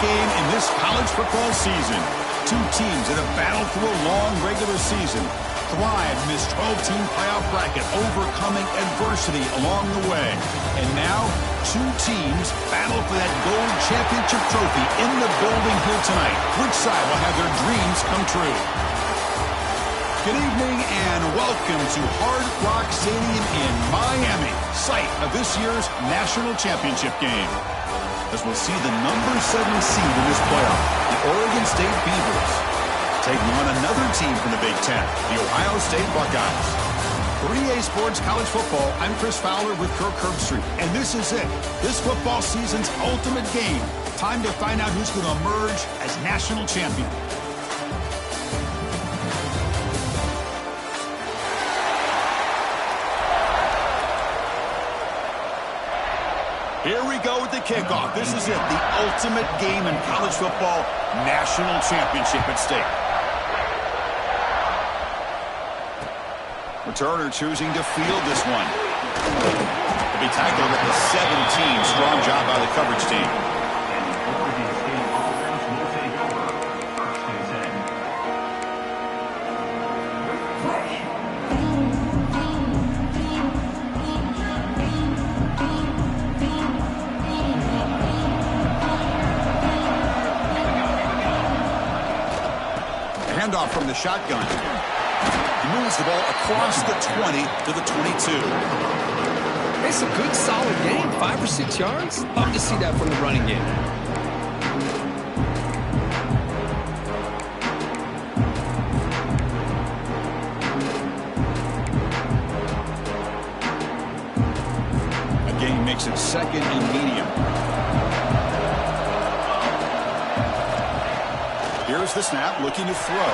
game in this college football season. Two teams that have battled through a long regular season, thrived in this 12-team playoff bracket, overcoming adversity along the way. And now, two teams battle for that gold championship trophy in the building here tonight. Which side will have their dreams come true? Good evening and welcome to Hard Rock Stadium in Miami, site of this year's national championship game. As we'll see the number 7 seed in this playoff, the Oregon State Beavers, taking on another team from the Big Ten, the Ohio State Buckeyes. 3A Sports College Football, I'm Chris Fowler with Kirk Herbstreit, and this is it. This football season's ultimate game. Time to find out who's going to emerge as national champion. Here we go with the kickoff. This is it, the ultimate game in college football, national championship at stake. Returner choosing to field this one. He'll be tackled at the 17. Strong job by the coverage team. Handoff from the shotgun. He moves the ball across the 20 to the 22. It's a good, solid game. 5 or 6 yards. Love to see that from the running game. A gain makes it second and medium. Here's the snap, looking to throw.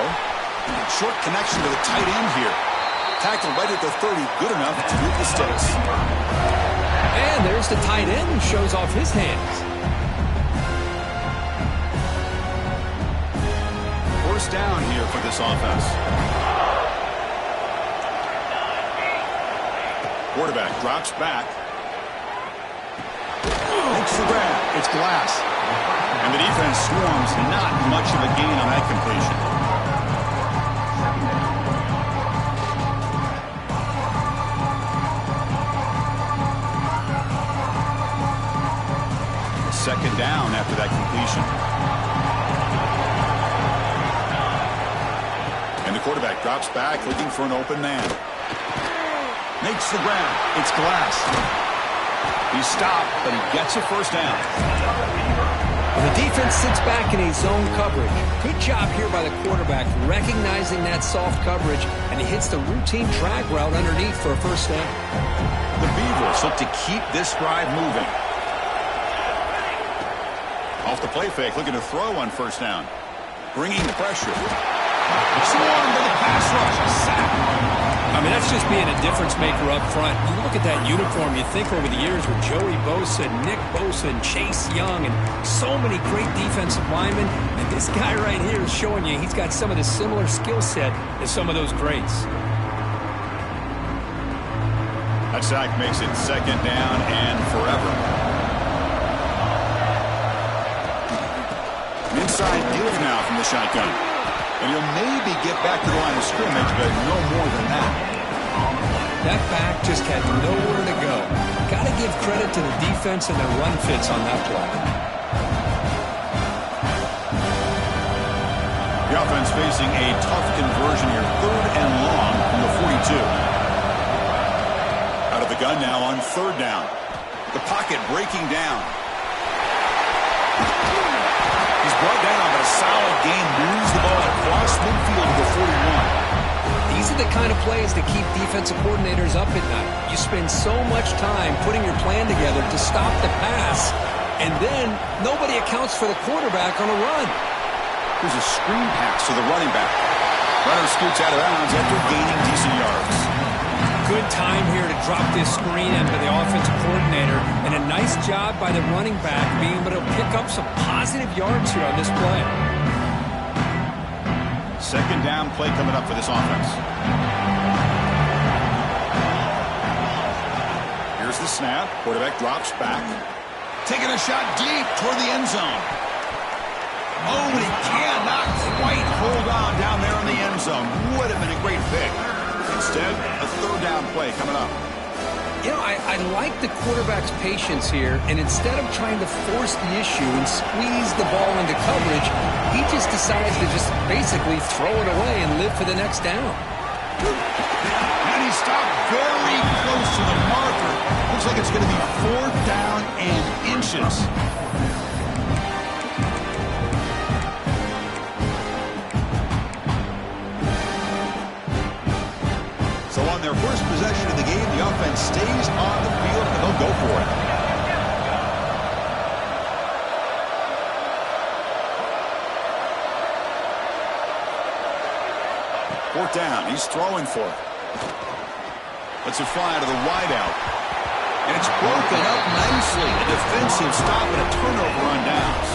Short connection to the tight end here. Tackled right at the 30, good enough to move the sticks. And there's the tight end who shows off his hands. First down here for this offense. Quarterback drops back. Makes the grab. It's Glass. And the defense swarms, not much of a gain on that completion. Second down after that completion. And the quarterback drops back, looking for an open man. Makes the grab. It's Glass. He stopped, but he gets a first down. When the defense sits back in a zone coverage, good job here by the quarterback recognizing that soft coverage, and he hits the routine drag route underneath for a first down. The Beavers look to keep this drive moving. Off the play fake, looking to throw on first down. Bringing the pressure. Swarmed by the pass rush. Sack. I mean, that's just being a difference maker up front. You look at that uniform, you think over the years with Joey Bosa, Nick Bosa, and Chase Young, and so many great defensive linemen. And this guy right here is showing you he's got some of the similar skill set as some of those greats. That sack makes it second down and forever. Inside give now from the shotgun. And he'll maybe get back to the line of scrimmage, but no more than that. That back just had nowhere to go. Got to give credit to the defense and their run fits on that play. The offense facing a tough conversion here. Third and long from the 42. Out of the gun now on third down. The pocket breaking down. He's brought down, but a solid gain moves the ball across midfield to the 41. These are the kind of plays that keep defensive coordinators up at night. You spend so much time putting your plan together to stop the pass, and then nobody accounts for the quarterback on a run. Here's a screen pass to the running back. Runner scoots out of bounds after gaining decent yards. Good time here to drop this screen into the offensive coordinator, and a nice job by the running back being able to pick up some positive yards here on this play. Second down play coming up for this offense. Here's the snap. Quarterback drops back. Taking a shot deep toward the end zone. Oh, and he cannot quite hold on down there in the end zone. Would have been a great pick. Instead, a third down play coming up. You know, I like the quarterback's patience here, and instead of trying to force the issue and squeeze the ball into coverage, he just decides to just basically throw it away and live for the next down. And he stopped very close to the marker. Looks like it's going to be 4th down and inches. So on their first possession of the game, the offense stays on the field, and they'll go for it. Fourth down. He's throwing for it. Lets it fly to the wideout. And it's broken up nicely. A defensive stop and a turnover on downs.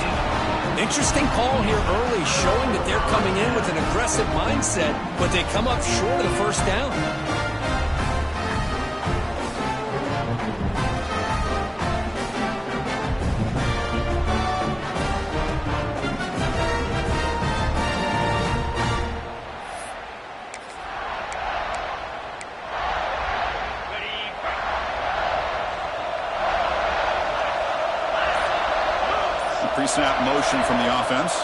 Interesting call here early, showing that they're coming in with an aggressive mindset, but they come up short of the first down. Pre-snap motion from the offense.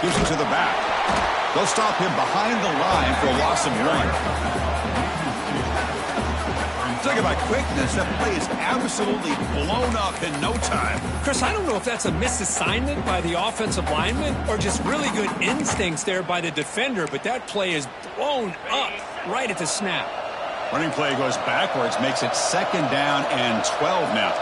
Gives it to the back. They'll stop him behind the line for a loss of 1. Talk about quickness. That play is absolutely blown up in no time. Chris, I don't know if that's a misassignment by the offensive lineman or just really good instincts there by the defender, but that play is blown up right at the snap. Running play goes backwards, makes it 2nd down and 12 now.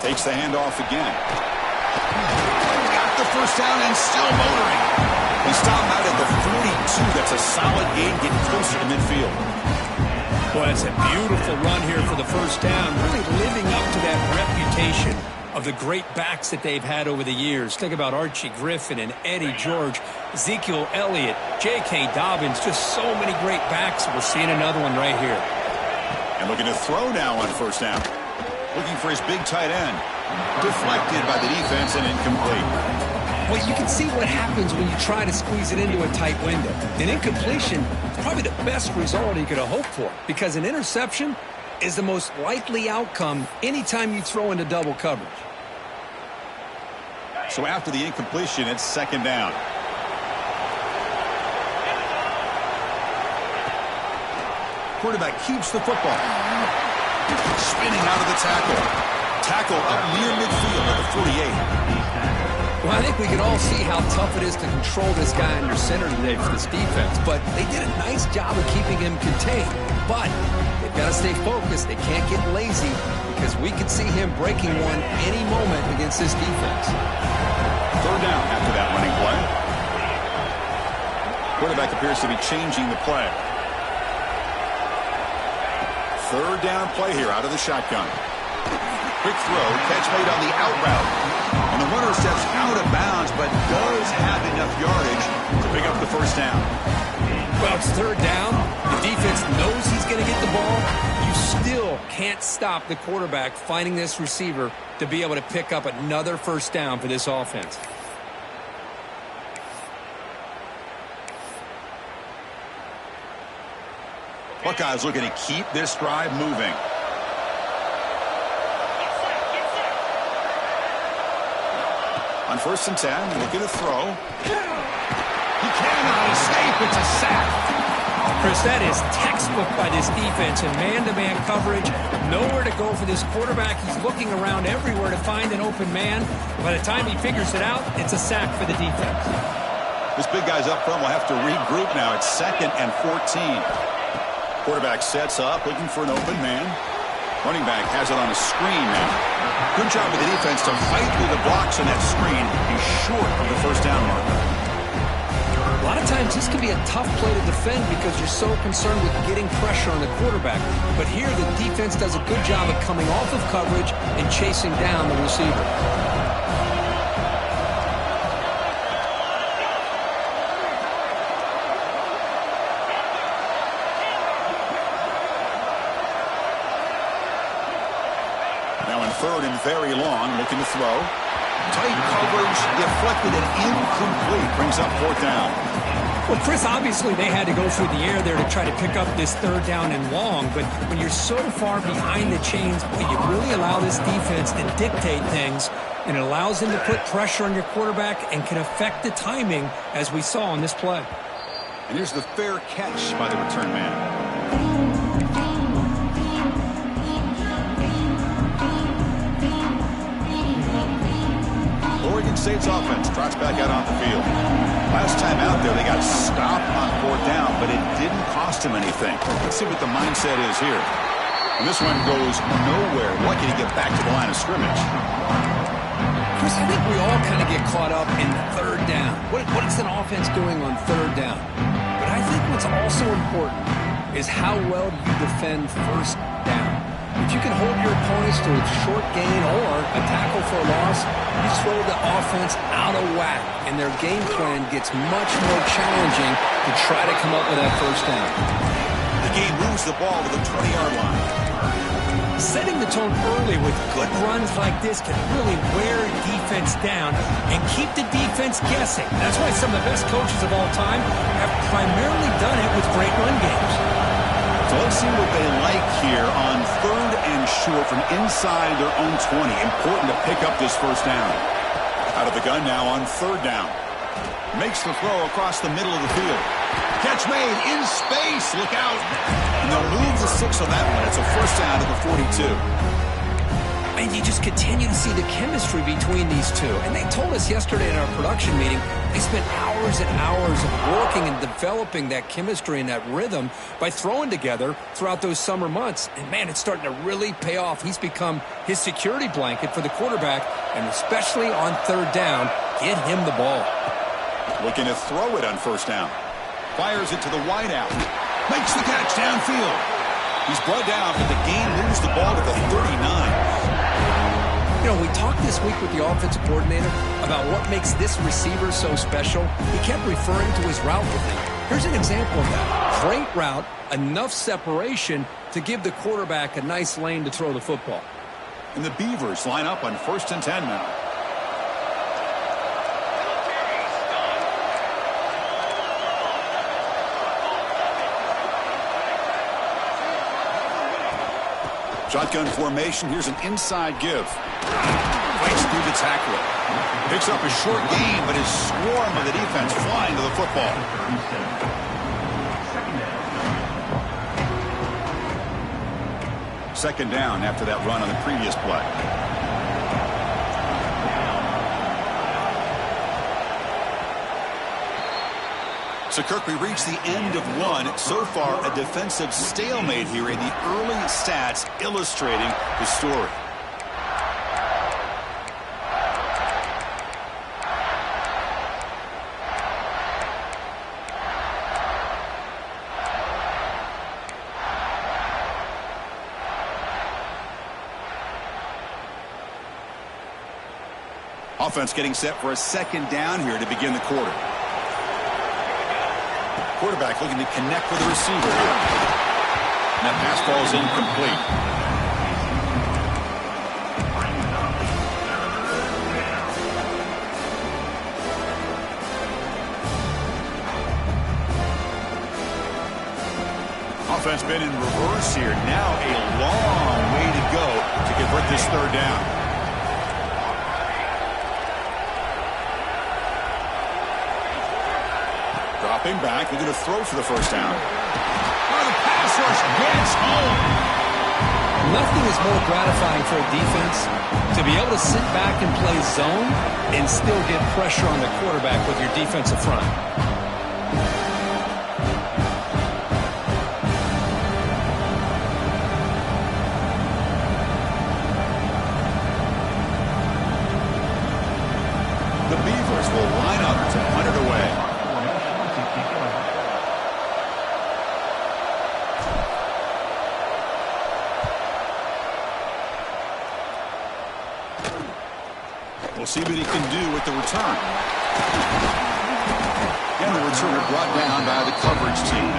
Takes the handoff again. Got the first down and still motoring. He stopped out at the 42. That's a solid gain, getting closer to midfield. Boy, that's a beautiful run here for the first down, really living up to that reputation of the great backs that they've had over the years. Think about Archie Griffin and Eddie George, Ezekiel Elliott, J.K. Dobbins, just so many great backs. We're seeing another one right here. And looking to throw now on first down. Looking for his big tight end. Deflected by the defense and incomplete. Well, you can see what happens when you try to squeeze it into a tight window. An incompletion is probably the best result you could have hoped for, because an interception is the most likely outcome anytime you throw into double coverage. So after the incompletion, it's 2nd down. Quarterback keeps the football. Spinning out of the tackle. Tackle up near midfield at the 48. Well, I think we can all see how tough it is to control this guy under center today for this defense, but they did a nice job of keeping him contained. But they've got to stay focused. They can't get lazy, because we could see him breaking one any moment against this defense. 3rd down after that running play. Quarterback appears to be changing the play. 3rd down play here out of the shotgun. Quick throw, catch made on the out route. And the runner steps out of bounds, but does have enough yardage to pick up the first down. Well, it's 3rd down. The defense knows he's going to get the ball. You still can't stop the quarterback finding this receiver to be able to pick up another first down for this offense. Buckeyes looking to keep this drive moving. On 1st and 10, looking to throw. He cannot escape. It's a sack. Chris, that is textbook by this defense in man-to-man coverage. Nowhere to go for this quarterback. He's looking around everywhere to find an open man. By the time he figures it out, it's a sack for the defense. This big guy's up front will have to regroup now. It's 2nd and 14. Quarterback sets up, looking for an open man. Running back has it on a screen now. Good job with the defense to fight through the blocks on that screen. He's short of the first down marker. A lot of times this can be a tough play to defend because you're so concerned with getting pressure on the quarterback. But here the defense does a good job of coming off of coverage and chasing down the receiver. Now in third and very long, looking to throw. Tight coverage, deflected and incomplete. Brings up fourth down. Well, Chris, obviously they had to go through the air there to try to pick up this third down and long, but when you're so far behind the chains, boy, you really allow this defense to dictate things, and it allows them to put pressure on your quarterback and can affect the timing, as we saw on this play. And here's the fair catch by the return man. Oregon State's offense trots back out on the field. Last time out there, they got stopped on fourth down, but it didn't cost them anything. Let's see what the mindset is here. And this one goes nowhere. Lucky to get back to the line of scrimmage. Chris, I think we all kind of get caught up in third down. What is an offense doing on third down? But I think what's also important is how well you defend first down. If you can hold your opponents to a short gain or a tackle for a loss, you throw the offense out of whack, and their game plan gets much more challenging to try to come up with that first down. The game moves the ball to the 20-yard line. Setting the tone early with good runs like this can really wear defense down and keep the defense guessing. That's why some of the best coaches of all time have primarily done it with great run games. So let's see what they like here on third and short from inside their own 20. Important to pick up this first down. Out of the gun now on third down. Makes the throw across the middle of the field. Catch made in space. Look out. And they'll move the 6 on that one. It's a first down to the 42. And you just continue to see the chemistry between these two. And they told us yesterday in our production meeting, they spent hours and hours of working and developing that chemistry and that rhythm by throwing together throughout those summer months. And, man, it's starting to really pay off. He's become his security blanket for the quarterback, and especially on third down, get him the ball. Looking to throw it on first down. Fires it to the wideout. Makes the catch downfield. He's brought down, but the game moves the ball to the 39. You know, we talked this week with the offensive coordinator about what makes this receiver so special. He kept referring to his route with him. Here's an example of that. Great route, enough separation to give the quarterback a nice lane to throw the football. And the Beavers line up on 1st and 10 now. Shotgun formation. Here's an inside give. Fights through the tackle. Picks up a short gain, but his swarm of the defense flying to the football. Second down after that run on the previous play. So, Kirk, we reached the end of one. So far, a defensive stalemate here in the early stats illustrating the story. Offense getting set for a second down here to begin the quarter. Quarterback looking to connect with the receiver here. And that pass falls incomplete. Offense been in reverse here. Now a long way to go to convert this third down. Dropping back, looking to throw for the first down. Oh, the pass rush gets home. Nothing is more gratifying for a defense to be able to sit back and play zone and still get pressure on the quarterback with your defensive front. The Beavers will line up to punt it away. We'll see what he can do with the return. And the returner brought down by the coverage team.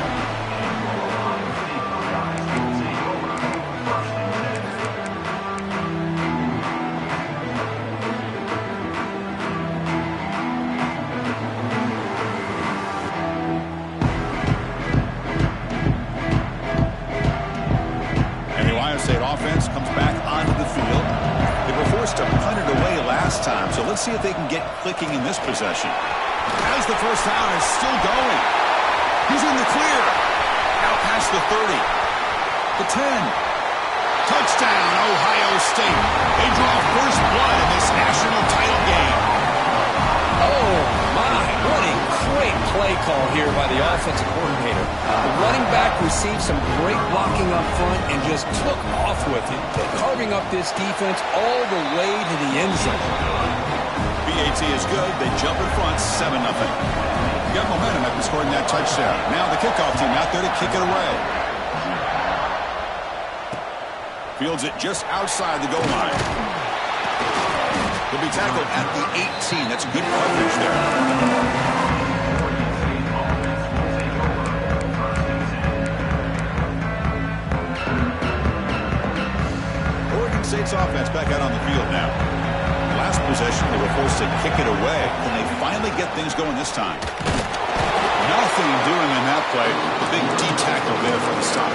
State offense comes back onto the field. They were forced to punt it away last time, so let's see if they can get clicking in this possession. Has the first down, is still going. He's in the clear. Now past the 30. The 10. Touchdown, Ohio State. They draw first blood in this national title game. Oh, my. What a great play call here by the offensive coordinator. The running back received some great blocking up front and just took off with it, carving up this defense all the way to the end zone. BAT is good. They jump in front, 7-0. Got momentum after scoring that touchdown. Now the kickoff team out there to kick it away. Fields it just outside the goal line. He'll be tackled at the 18. That's good coverage there. Oregon State's offense back out on the field now. Last possession, they were forced to kick it away. Can they finally get things going this time? Nothing doing in that play. The big D tackle there for the stop.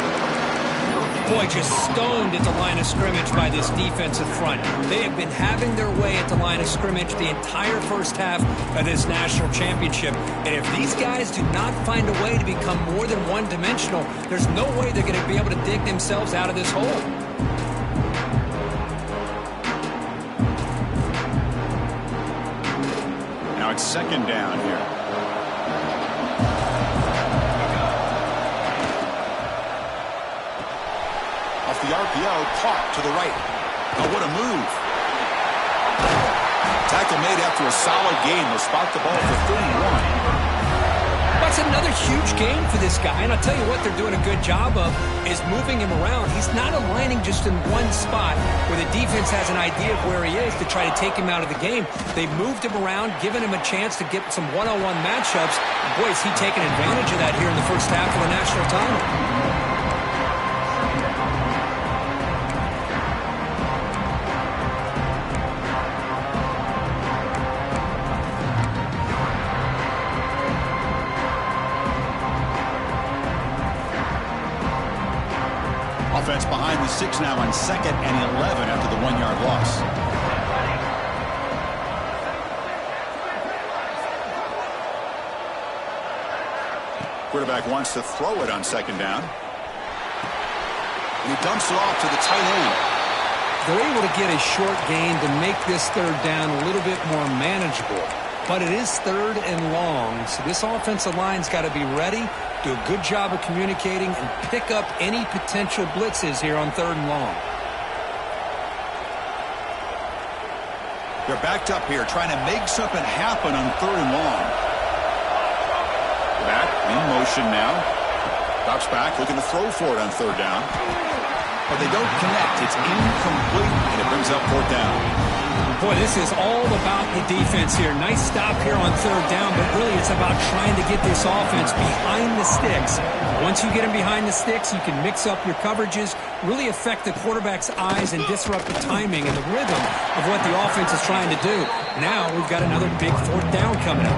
Boy, just stoned at the line of scrimmage by this defensive front. They have been having their way at the line of scrimmage the entire first half of this national championship. And if these guys do not find a way to become more than one-dimensional, there's no way they're going to be able to dig themselves out of this hole. Now it's second down here. Off the RPO, caught to the right. Oh, what a move. Tackle made after a solid gain. They'll spot the ball for 31. That's another huge game for this guy. And I'll tell you what they're doing a good job of is moving him around. He's not aligning just in one spot where the defense has an idea of where he is to try to take him out of the game. They've moved him around, given him a chance to get some one-on-one matchups. Boy, is he taking advantage of that here in the first half of the national title. Offense behind the 6 now on 2nd and 11 after the 1-yard loss. Quarterback wants to throw it on 2nd down. And he dumps it off to the tight end. They're able to get a short gain to make this 3rd down a little bit more manageable. But it is 3rd and long, so this offensive line's got to be ready, do a good job of communicating, and pick up any potential blitzes here on 3rd and long. They're backed up here, trying to make something happen on 3rd and long. Back, in motion now. Drops back, looking to throw for it on 3rd down. But they don't connect. It's incomplete, and it brings up 4th down. Boy, this is all about the defense here. Nice stop here on 3rd down, but really it's about trying to get this offense behind the sticks. Once you get them behind the sticks, you can mix up your coverages, really affect the quarterback's eyes and disrupt the timing and the rhythm of what the offense is trying to do. Now we've got another big 4th down coming up.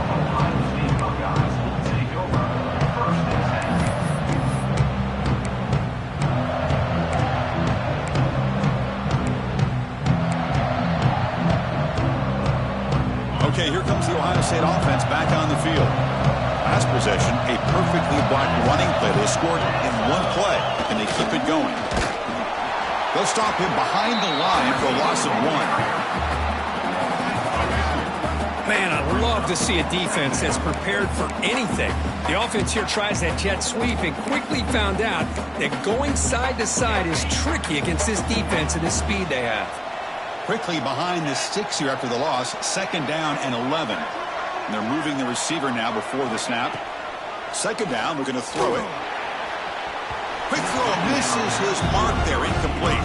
Okay, here comes the Ohio State offense back on the field. Last possession, a perfectly blocked running play. They scored in one play, and they keep it going. They'll stop him behind the line for a loss of 1. Man, I love to see a defense that's prepared for anything. The offense here tries that jet sweep and quickly found out that going side to side is tricky against this defense and the speed they have. Quickly behind the sticks here after the loss. 2nd down and 11. And they're moving the receiver now before the snap. 2nd down, we're going to throw it. Quick throw, misses his mark there, incomplete.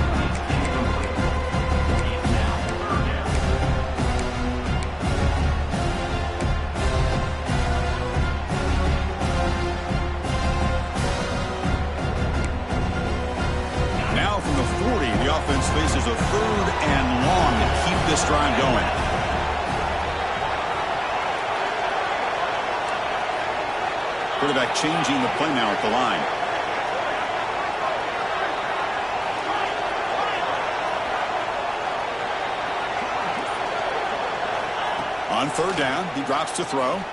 Now from the 40, the offense faces a 3rd and long to keep this drive going. Quarterback changing the play now at the line. On third down, he drops to throw. Oh, they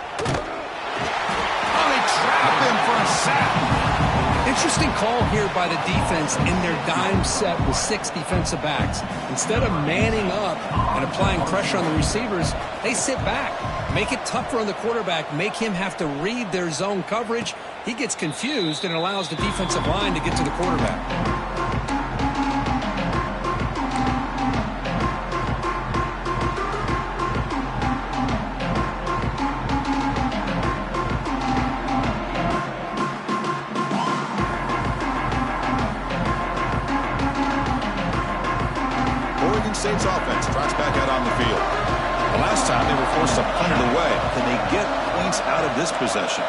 trap him for a sack. Interesting call here by the defense in their dime set with 6 defensive backs. Instead of manning up and applying pressure on the receivers, they sit back, make it tougher on the quarterback, make him have to read their zone coverage. He gets confused and allows the defensive line to get to the quarterback. State's offense tracks back out on the field. The last time they were forced to punt it away. Can they get points out of this possession?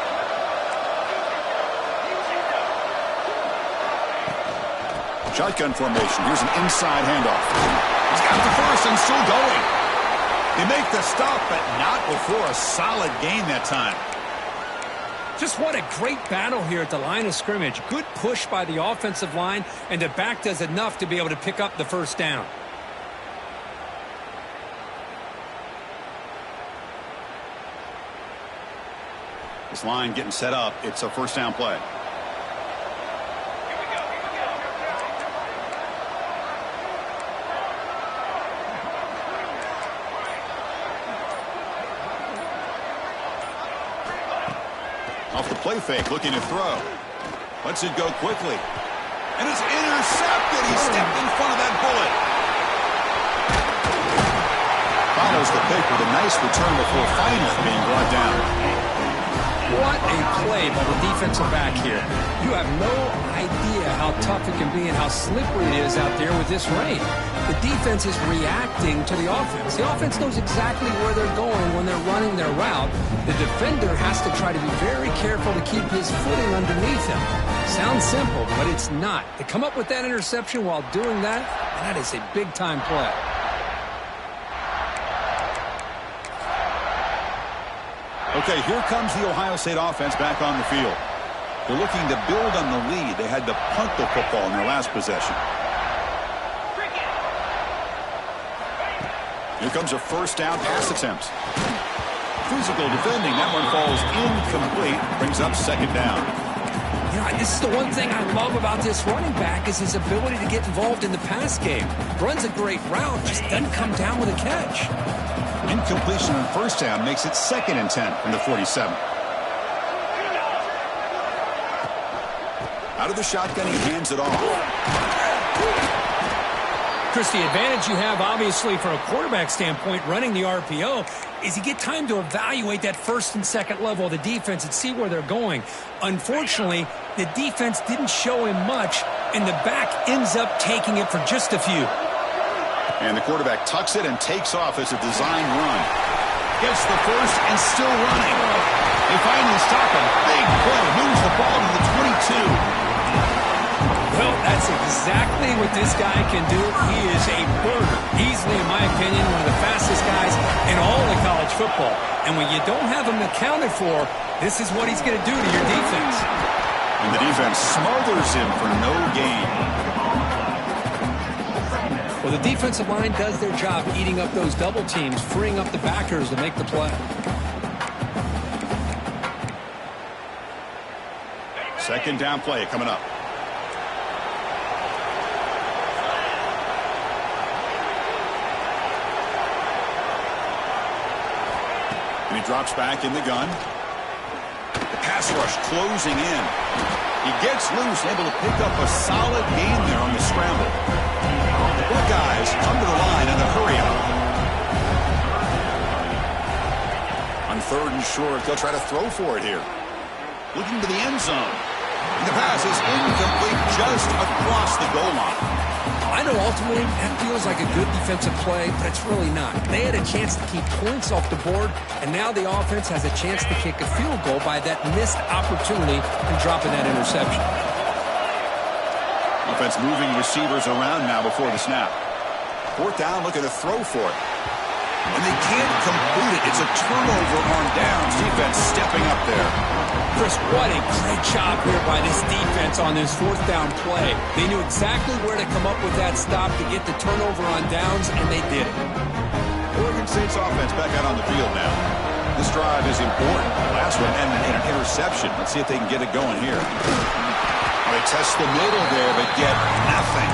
Shotgun formation. Here's an inside handoff. He's got the first and still going. They make the stop, but not before a solid gain that time. Just what a great battle here at the line of scrimmage. Good push by the offensive line, and the back does enough to be able to pick up the first down. This line getting set up. It's a first down play. Off the play fake, looking to throw. Lets it go quickly. And it's intercepted. He stepped in front of that bullet. Follows the pick with a nice return before finally being brought down. What a play by the defensive back here. You have no idea how tough it can be and how slippery it is out there with this rain. The defense is reacting to the offense. The offense knows exactly where they're going when they're running their route. The defender has to try to be very careful to keep his footing underneath him. Sounds simple, but it's not. To come up with that interception while doing that, that is a big-time play. Okay, here comes the Ohio State offense back on the field. They're looking to build on the lead. They had to punt the football in their last possession. Here comes a first down pass attempt. Physical defending. That one falls incomplete. Brings up second down. You know, this is the one thing I love about this running back is his ability to get involved in the pass game. Runs a great route, just doesn't come down with a catch. Incompletion on first down makes it 2nd and 10 from the 47. Out of the shotgun, he hands it off. Chris, the advantage you have, obviously, from a quarterback standpoint, running the RPO, is you get time to evaluate that first and second level of the defense and see where they're going. Unfortunately, the defense didn't show him much, and the back ends up taking it for just a few. And the quarterback tucks it and takes off as a design run. Gets the first and still running. They finally stop him. Big play. Moves the ball to the 22. Well, that's exactly what this guy can do. He is a burner. Easily, in my opinion, one of the fastest guys in all of college football. And when you don't have him accounted for, this is what he's going to do to your defense. And the defense smothers him for no gain. Well, the defensive line does their job eating up those double teams, freeing up the backers to make the play. Second down play coming up. And he drops back in the gun. The pass rush closing in. He gets loose, able to pick up a solid gain there on the scramble. The Buckeyes come to the line in a hurry-up. On 3rd and short, they'll try to throw for it here. Looking to the end zone. And the pass is incomplete just across the goal line. I know ultimately that feels like a good defensive play, but it's really not. They had a chance to keep points off the board, and now the offense has a chance to kick a field goal by that missed opportunity and dropping that interception. Offense moving receivers around now before the snap. 4th down, looking to throw for it. And they can't complete it. It's a turnover on downs. Defense stepping up there. Chris, what a great job here by this defense on this 4th down play. They knew exactly where to come up with that stop to get the turnover on downs, and they did it. Oregon State's offense back out on the field now. This drive is important. The last one ended in an interception. Let's see if they can get it going here. They test the middle there, but get nothing.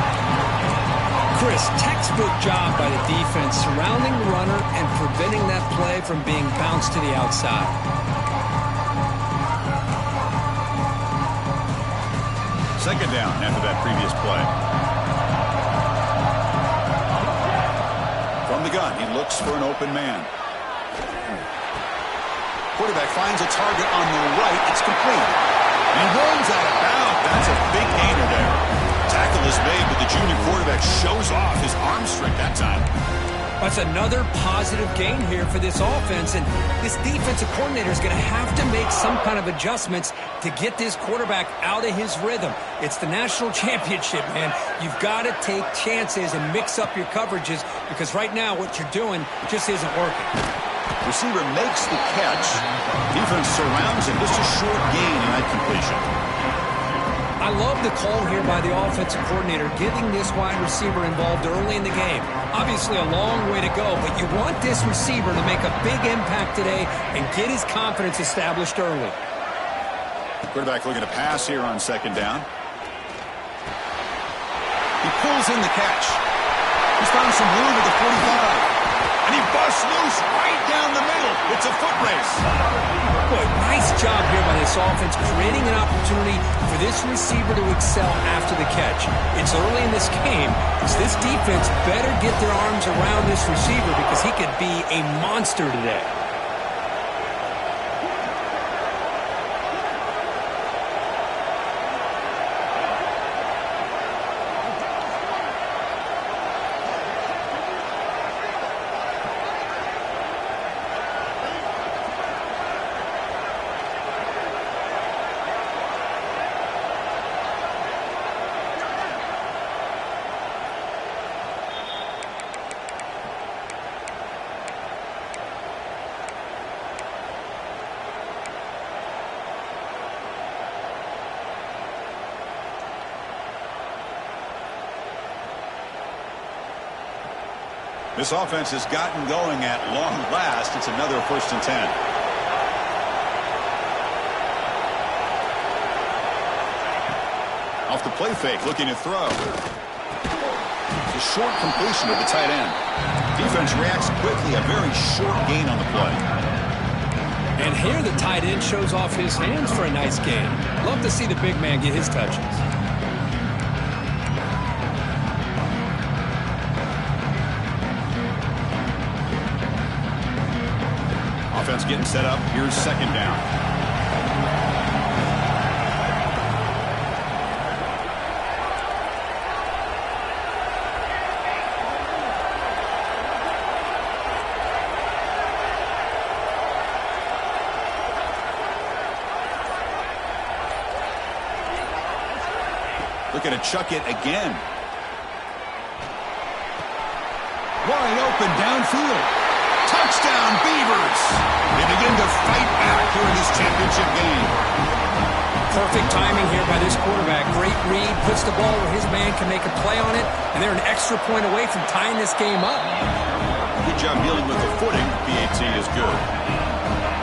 Chris, textbook job by the defense surrounding the runner and preventing that play from being bounced to the outside. Second down after that previous play. From the gun, he looks for an open man. Quarterback finds a target on the right. It's complete. He runs out of bounds. That's a big gainer there. Tackle is made, but the junior quarterback shows off his arm strength that time. That's another positive gain here for this offense, and this defensive coordinator is going to have to make some kind of adjustments to get this quarterback out of his rhythm. It's the national championship, man. You've got to take chances and mix up your coverages because right now what you're doing just isn't working. Receiver makes the catch. Defense surrounds him. Just a short gain in that completion. I love the call here by the offensive coordinator, getting this wide receiver involved early in the game. Obviously a long way to go, but you want this receiver to make a big impact today and get his confidence established early. Quarterback looking to pass here on second down. He pulls in the catch. He's found some room at the 45. And he busts loose right down the middle. It's a foot race. Boy, nice job here by this offense, creating an opportunity for this receiver to excel after the catch. It's early in this game, so this defense better get their arms around this receiver because he could be a monster today. This offense has gotten going at long last. It's another 1st and 10. Off the play fake, looking to throw. It's a short completion to the tight end. Defense reacts quickly, a very short gain on the play. And here the tight end shows off his hands for a nice gain. Love to see the big man get his touches. Offense getting set up. Here's second down. Looking to chuck it again. Wide open downfield. Touchdown, Beavers! They begin to fight back here in this championship game. Perfect timing here by this quarterback. Great read, puts the ball where his man can make a play on it, and they're an extra point away from tying this game up. Good job dealing with the footing. PAT is good.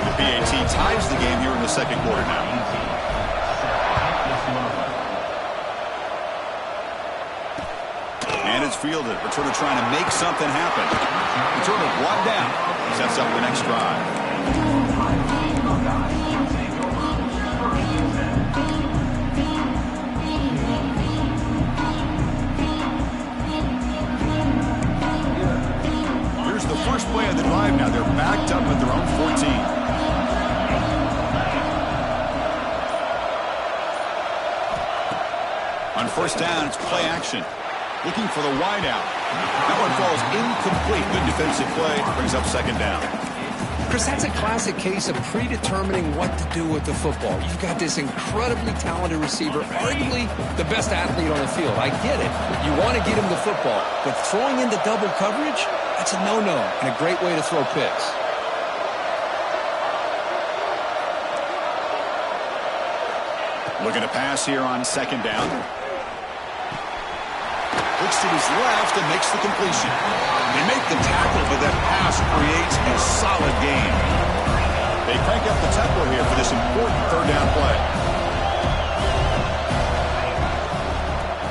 The PAT ties the game here in the second quarter now. And it's fielded. Returner trying to make something happen. Returner brought down. Sets up the next drive. Here's the first play of the drive now. They're backed up at their own 14. On first down, it's play action. Looking for the wideout. That one falls incomplete. Good defensive play. Brings up second down. Chris, that's a classic case of predetermining what to do with the football. You've got this incredibly talented receiver, arguably the best athlete on the field. I get it. You want to get him the football. But throwing into double coverage, that's a no-no and a great way to throw picks. Looking to pass here on second down. Looks to his left and makes the completion. They make the tackle, but that pass creates a solid gain. They crank up the tempo here for this important third down play.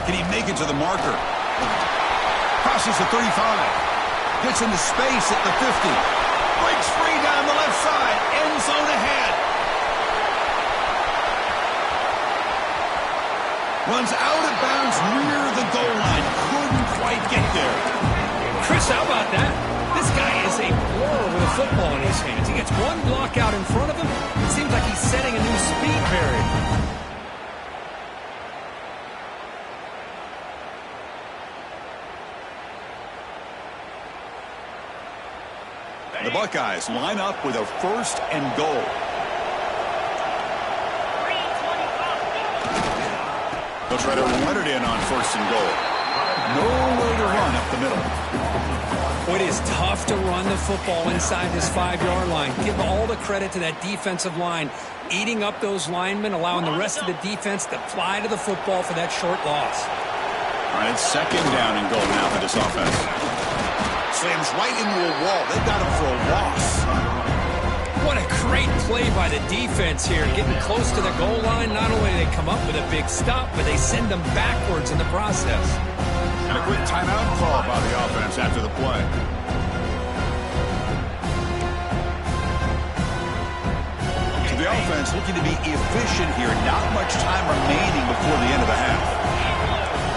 Can he make it to the marker? Crosses the 35. Gets into space at the 50. Breaks free down the left side. End zone ahead. Runs out of bounds near the goal line. Couldn't quite get there. Chris, how about that? This guy is a pro with a football in his hands. He gets one block out in front of him. It seems like he's setting a new speed barrier. The Buckeyes line up with a first and goal. They'll try to run it in on first and goal. Nowhere to run up the middle. It is tough to run the football inside this 5-yard line. Give all the credit to that defensive line, eating up those linemen, allowing the rest of the defense to fly to the football for that short loss. All right, it's second down and goal now for this offense. Slams right into a wall. They've got him for a loss. What a great play by the defense here. Getting close to the goal line, not only do they come up with a big stop, but they send them backwards in the process. And a quick timeout call by the offense after the play. So the offense looking to be efficient here. Not much time remaining before the end of the half.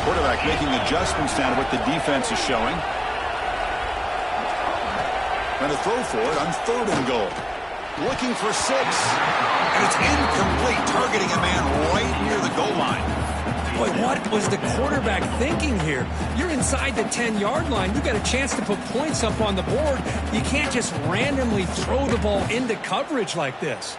Quarterback making adjustments down to what the defense is showing. Going to throw for it on third and goal. Looking for 6. And it's incomplete, targeting a man right near the goal line. Boy, what was the quarterback thinking here? You're inside the 10-yard line. You got a chance to put points up on the board. You can't just randomly throw the ball into coverage like this.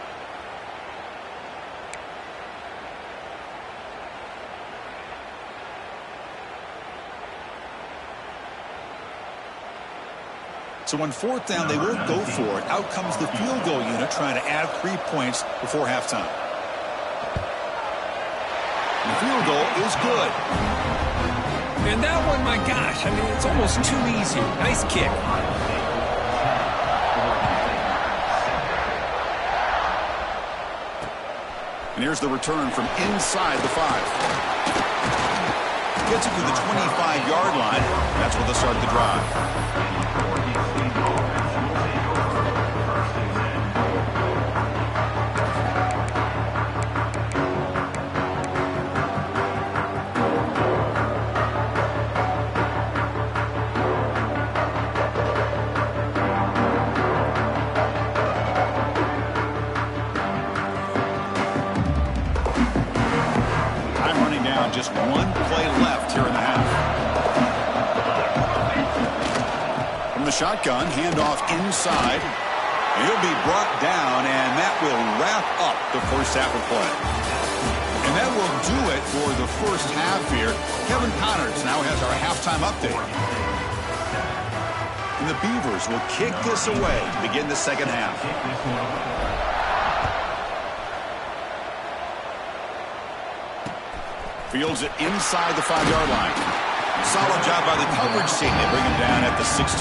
So on fourth down, they won't go for it. Out comes the field goal unit trying to add 3 points before halftime. The field goal is good. And that one, my gosh, I mean, it's almost too easy. Nice kick. And here's the return from inside the 5. Gets it to the 25-yard line. That's where they'll start the drive. Just one play left here in the half. From the shotgun, handoff inside. And he'll be brought down, and that will wrap up the first half of play. And that will do it for the first half here. Kevin Connors now has our halftime update. And the Beavers will kick this away to begin the second half. Fields it inside the 5-yard line. Solid job by the coverage team. They bring him down at the 16.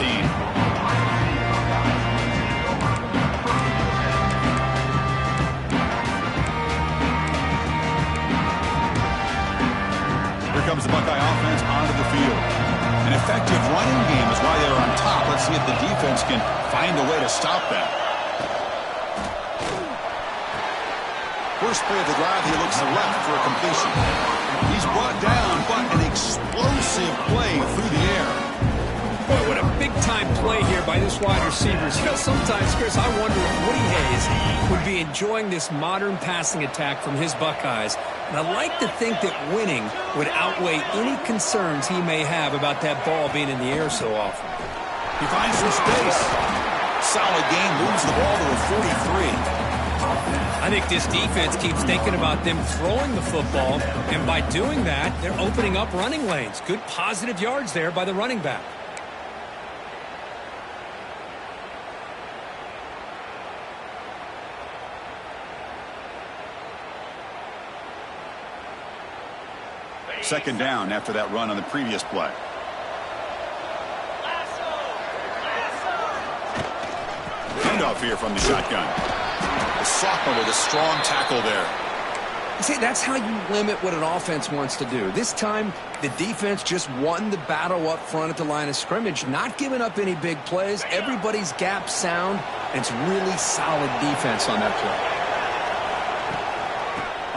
Here comes the Buckeye offense onto the field. An effective running game is why they're on top. Let's see if the defense can find a way to stop that. First play of the drive, he looks left for a completion. He's brought down, but an explosive play through the air. Boy, what a big-time play here by this wide receivers. You know, sometimes, Chris, I wonder if Woody Hayes would be enjoying this modern passing attack from his Buckeyes. And I like to think that winning would outweigh any concerns he may have about that ball being in the air so often. He finds some space. Solid gain, moves the ball to a 43. I think this defense keeps thinking about them throwing the football, and by doing that, they're opening up running lanes. Good positive yards there by the running back. Second down after that run on the previous play. handoff here from the shotgun. The sophomore with a strong tackle there. See, that's how you limit what an offense wants to do. This time, the defense just won the battle up front at the line of scrimmage, not giving up any big plays. Everybody's gap sound, and it's really solid defense on that play.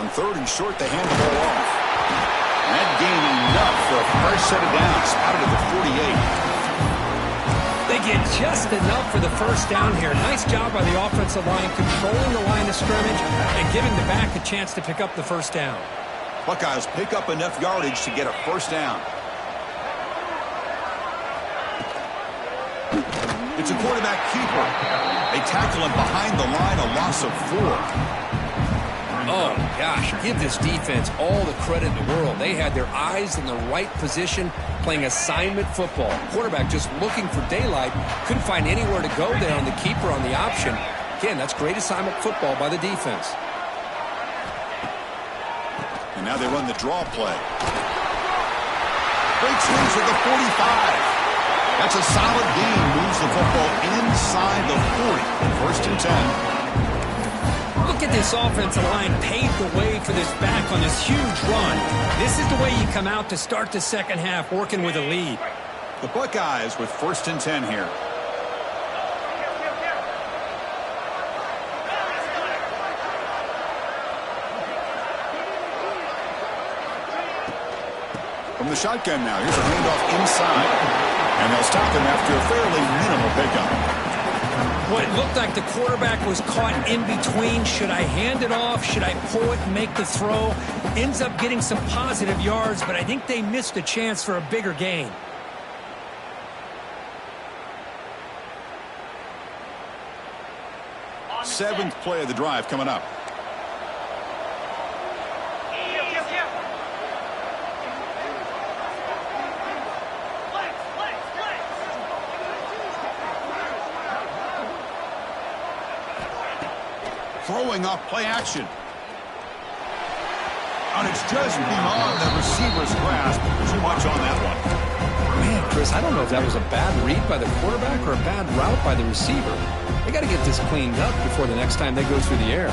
On 3rd and short, they hand the ball off. And that gained enough for a fresh set of downs, spotted at the 48. They get just enough for the first down here. Nice job by the offensive line, controlling the line of scrimmage and giving the back a chance to pick up the first down. Buckeyes pick up enough yardage to get a first down. It's a quarterback keeper. They tackle him behind the line, a loss of 4. Oh, gosh, give this defense all the credit in the world. They had their eyes in the right position, playing assignment football. Quarterback just looking for daylight, couldn't find anywhere to go there on the keeper on the option. Again, that's great assignment football by the defense. And now they run the draw play. Breaks loose at the 45. That's a solid gain, moves the football inside the 40. 1st and 10. Look at this offensive line paved the way for this back on this huge run. This is the way you come out to start the second half, working with a lead. The Buckeyes with 1st and 10 here. From the shotgun now, here's a handoff inside. And they'll stop him after a fairly minimal pickup. Well, it looked like the quarterback was caught in between. Should I hand it off? Should I pull it and make the throw? Ends up getting some positive yards, but I think they missed a chance for a bigger gain. Seventh play of the drive coming up. Throwing off play action. And it's just beyond the receiver's grasp. Too much on that one. Man, Chris, I don't know if that was a bad read by the quarterback or a bad route by the receiver. They got to get this cleaned up before the next time they go through the air.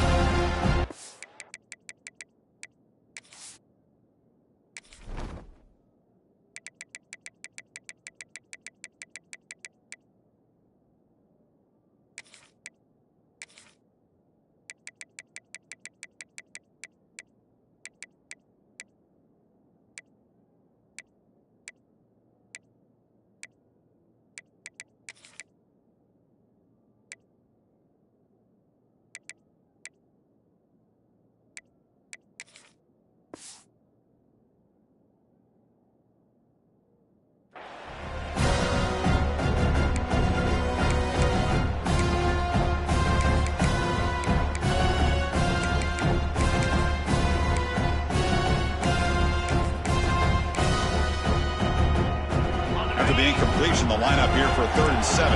The incompletion, the lineup here for a 3rd and 7.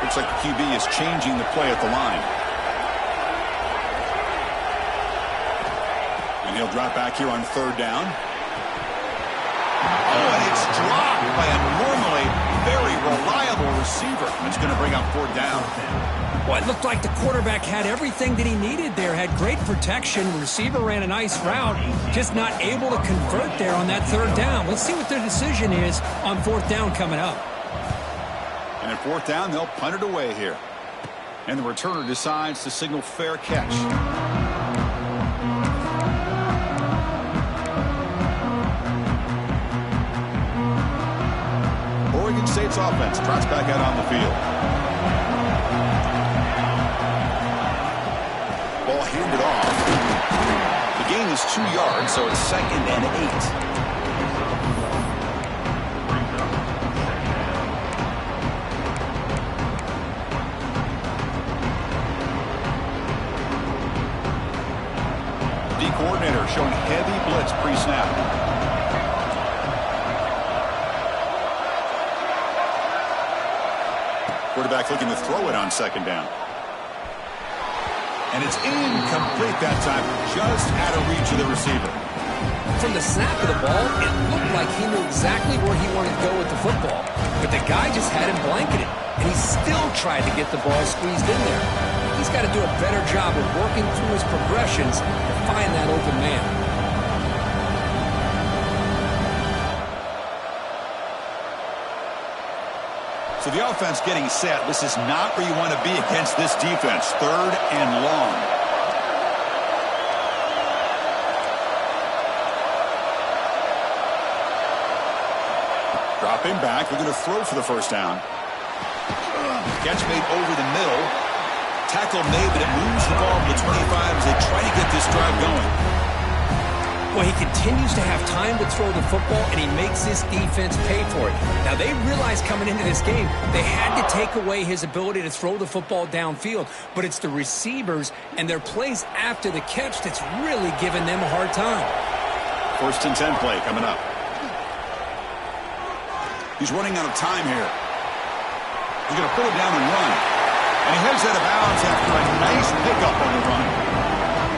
Looks like the QB is changing the play at the line. And he'll drop back here on 3rd down. Oh, and it's dropped by a normally very reliable receiver. It's going to bring up 4th down. Well, it looked like the quarterback had everything that he needed there, had great protection. The receiver ran a nice route, just not able to convert there on that 3rd down. Let's see what their decision is on 4th down coming up. And at 4th down, they'll punt it away here. And the returner decides to signal fair catch. Oregon State's offense trots back out on the field. Ball handed off. The gain is 2 yards, so it's 2nd and 8. D coordinator showing heavy blitz pre-snap. Quarterback looking to throw it on 2nd down. And it's incomplete that time, just out of reach of the receiver. from the snap of the ball, it looked like he knew exactly where he wanted to go with the football. But the guy just had him blanketed, and he still tried to get the ball squeezed in there. He's got to do a better job of working through his progressions to find that open man. So the offense getting set. This is not where you want to be against this defense. 3rd and long. Dropping back. They're going to throw for the first down. Catch made over the middle. Tackle made, but it moves the ball to the 25 as they try to get this drive going. Well, he continues to have time to throw the football, and he makes this defense pay for it. Now, they realized coming into this game they had to take away his ability to throw the football downfield, but it's the receivers and their plays after the catch that's really giving them a hard time. 1st and 10 play coming up. He's running out of time here. He's going to put it down and run. And he heads out of bounds after a nice pickup on the run.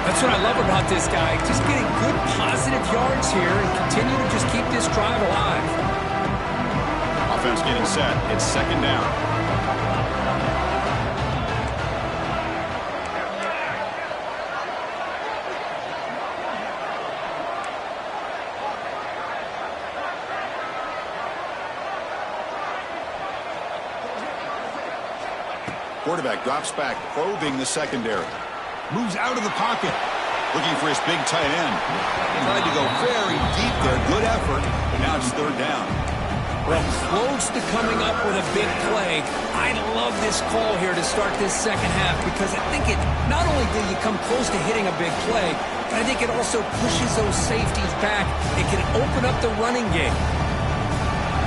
That's what I love about this guy. Just getting good positive yards here and continue to just keep this drive alive. Offense getting set. It's 2nd down. Quarterback drops back, probing the secondary. Moves out of the pocket. Looking for his big tight end. Tried to go very deep there. Good effort. But now it's 3rd down. Well, close to coming up with a big play. I love this call here to start this second half because I think it not only did you come close to hitting a big play, but I think it also pushes those safeties back. It can open up the running game.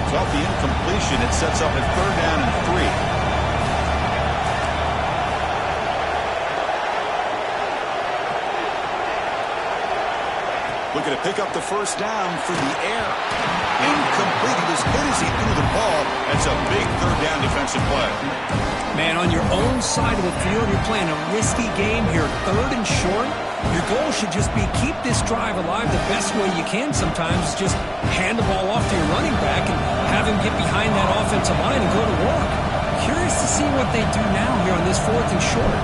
So off the incompletion, it sets up at 3rd down and 3. Looking to pick up the first down for the air. Incomplete. He was hit as he threw the ball. That's a big 3rd down defensive play. Man, on your own side of the field, you're playing a risky game here. 3rd and short. Your goal should just be keep this drive alive the best way you can sometimes. Just hand the ball off to your running back and have him get behind that offensive line and go to work. Curious to see what they do now here on this 4th and short.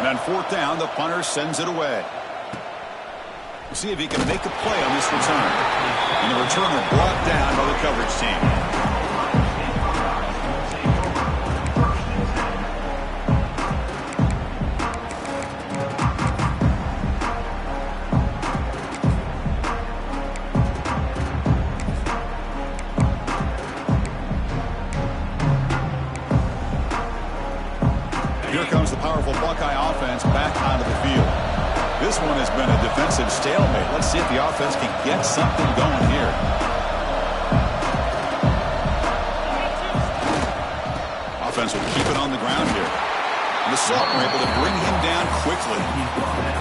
And on 4th down, the punter sends it away. We'll see if he can make a play on this return. And the returner brought down by the coverage team. Here comes the powerful Buckeye offense back onto the field. This one has been a defensive stalemate. Let's see if the offense can get something going here. Offense will keep it on the ground here. And the Sultan were able to bring him down quickly.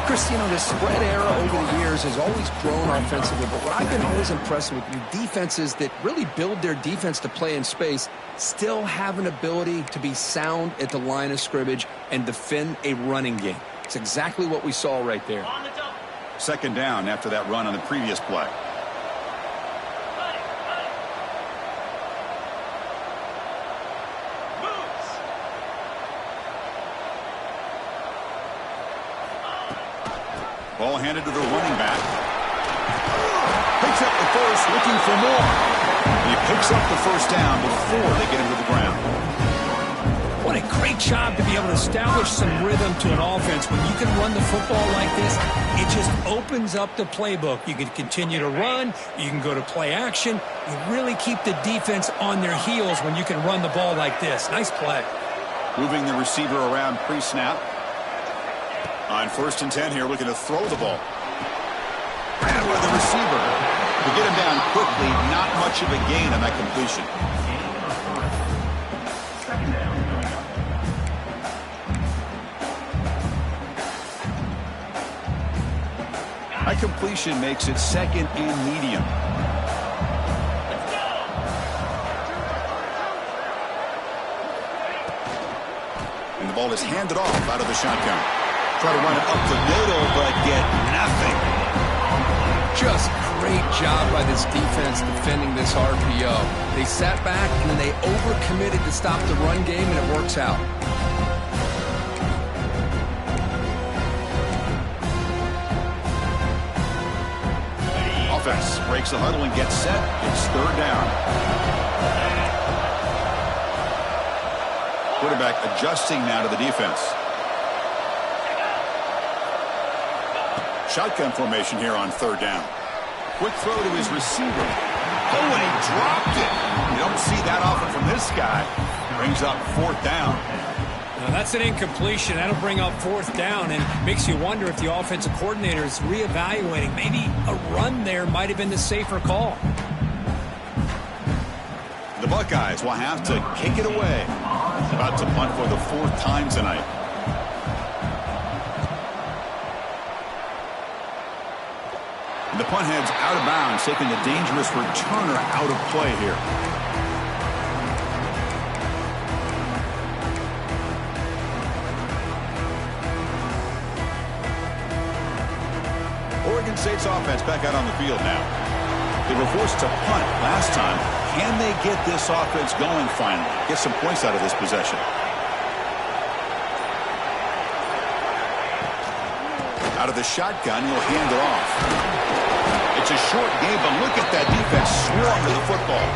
Chris, you know, the spread era over the years has always grown offensively, but what I've been always impressed with defenses that really build their defense to play in space still have an ability to be sound at the line of scrimmage and defend a running game. It's exactly what we saw right there. 2nd down after that run on the previous play. Ball handed to the running back. Picks up the first, looking for more. He picks up the first down before they get him to the ground. What a great job to be able to establish some rhythm to an offense. When you can run the football like this, it just opens up the playbook. You can continue to run. You can go to play action. You really keep the defense on their heels when you can run the ball like this. Nice play. Moving the receiver around pre-snap. On 1st and 10 here, looking to throw the ball. Ran by the receiver. To get him down quickly, not much of a gain on that completion. That completion makes it 2nd and medium. And the ball is handed off out of the shotgun. Try to run it up the middle, but get nothing. Just great job by this defense defending this RPO. They sat back and then they overcommitted to stop the run game, and it works out. Offense breaks the huddle and gets set. It's third down. Quarterback adjusting now to the defense. Shotgun formation here on third down. Quick throw to his receiver. Oh, and he dropped it. You don't see that often from this guy. Brings up fourth down. Now that's an incompletion. That'll bring up fourth down and makes you wonder if the offensive coordinator is reevaluating. Maybe a run there might have been the safer call. The Buckeyes will have to kick it away. About to punt for the fourth time tonight. And the punt heads out of bounds, taking the dangerous returner out of play here. Oregon State's offense back out on the field now. They were forced to punt last time. Can they get this offense going finally? Get some points out of this possession. Out of the shotgun, he'll hand it off. It's a short game, but look at that defense swarm to the football.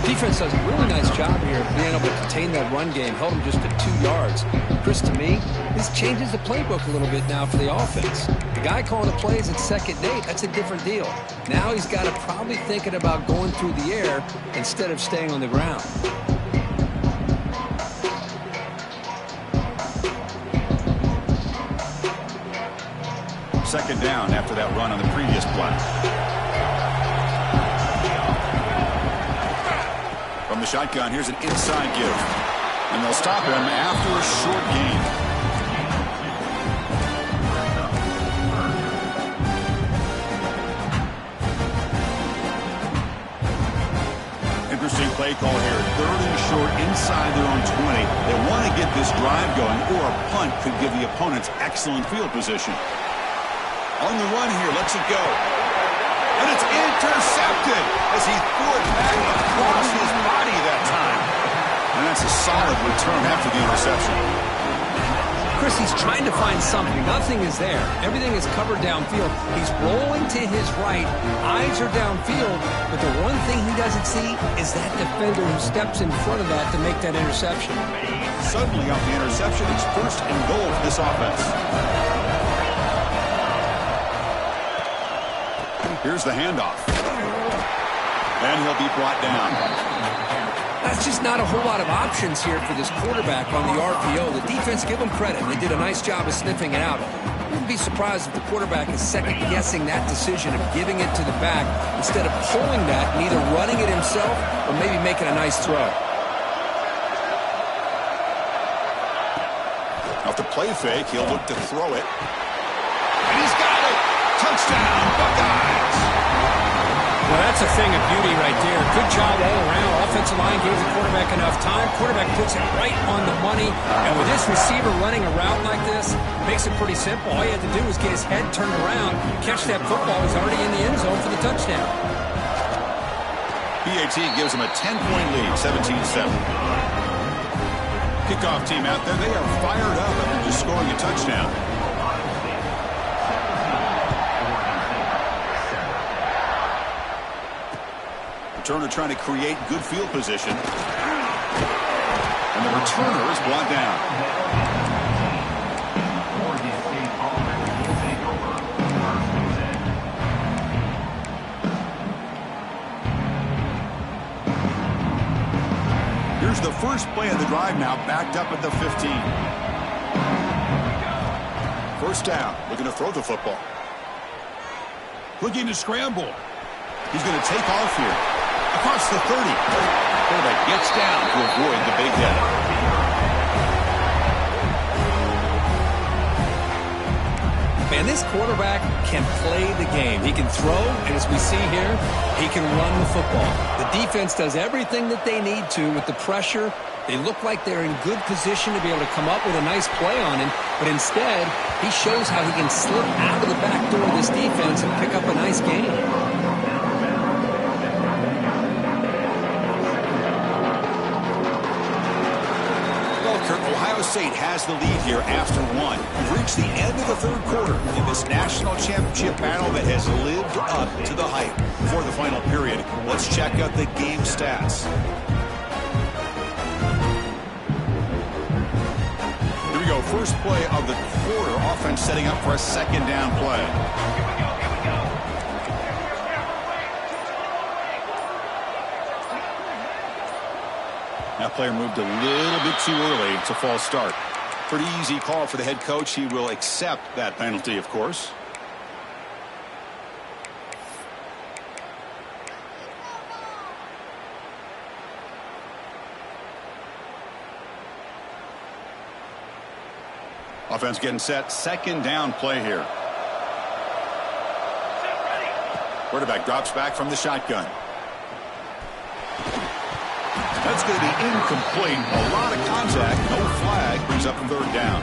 Defense does a really nice job here of being able to contain that run game. Held him just at 2 yards. Chris, to me, this changes the playbook a little bit now for the offense. The guy calling the plays at second and 8, that's a different deal. Now he's got to probably thinking about going through the air instead of staying on the ground. Second down after that run on the previous play. From the shotgun, here's an inside give. And they'll stop him after a short gain. Interesting play call here. Third and short inside their own 20. They want to get this drive going, or a punt could give the opponents excellent field position. On the run here, lets it go. And it's intercepted as he threw it back across his body that time. And that's a solid return after the interception. Chris, he's trying to find something. Nothing is there. Everything is covered downfield. He's rolling to his right. Eyes are downfield. But the one thing he doesn't see is that defender who steps in front of that to make that interception. Suddenly off the interception, it's first and goal for this offense. Here's the handoff. And he'll be brought down. That's just not a whole lot of options here for this quarterback on the RPO. The defense, give them credit. They did a nice job of sniffing it out. I wouldn't be surprised if the quarterback is second-guessing that decision of giving it to the back instead of pulling that and either running it himself or maybe making a nice throw. Off the play fake, he'll look to throw it. And he's got it! Touchdown, Buckeyes! Well, that's a thing of beauty right there. Good job all around. Offensive line gave the quarterback enough time. Quarterback puts it right on the money. And with this receiver running a route like this, makes it pretty simple. All you had to do was get his head turned around, catch that football. He's already in the end zone for the touchdown. PAT gives him a 10-point lead, 17-7. Kickoff team out there, they are fired up after just scoring a touchdown. Returner trying to create good field position. And the returner is brought down. Here's the first play of the drive now, backed up at the 15. First down, looking to throw the football. Looking to scramble. He's going to take off here. Across the 30. Quarterback gets down to avoid the big hit. Man, this quarterback can play the game. He can throw, and as we see here, he can run the football. The defense does everything that they need to with the pressure They look like they're in good position to be able to come up with a nice play on him, but instead, he shows how he can slip out of the back door of this defense and pick up a nice gain. Ohio State has the lead here after one. We've reached the end of the third quarter in this national championship battle that has lived up to the hype. For the final period, let's check out the game stats. Here we go. First play of the quarter. Offense setting up for a second down play. That player moved a little bit too early. It's a false start. Pretty easy call for the head coach. He will accept that penalty, of course. Offense getting set. Second down play here. Quarterback drops back from the shotgun. That's going to be incomplete. A lot of contact. No flag. Brings up third down.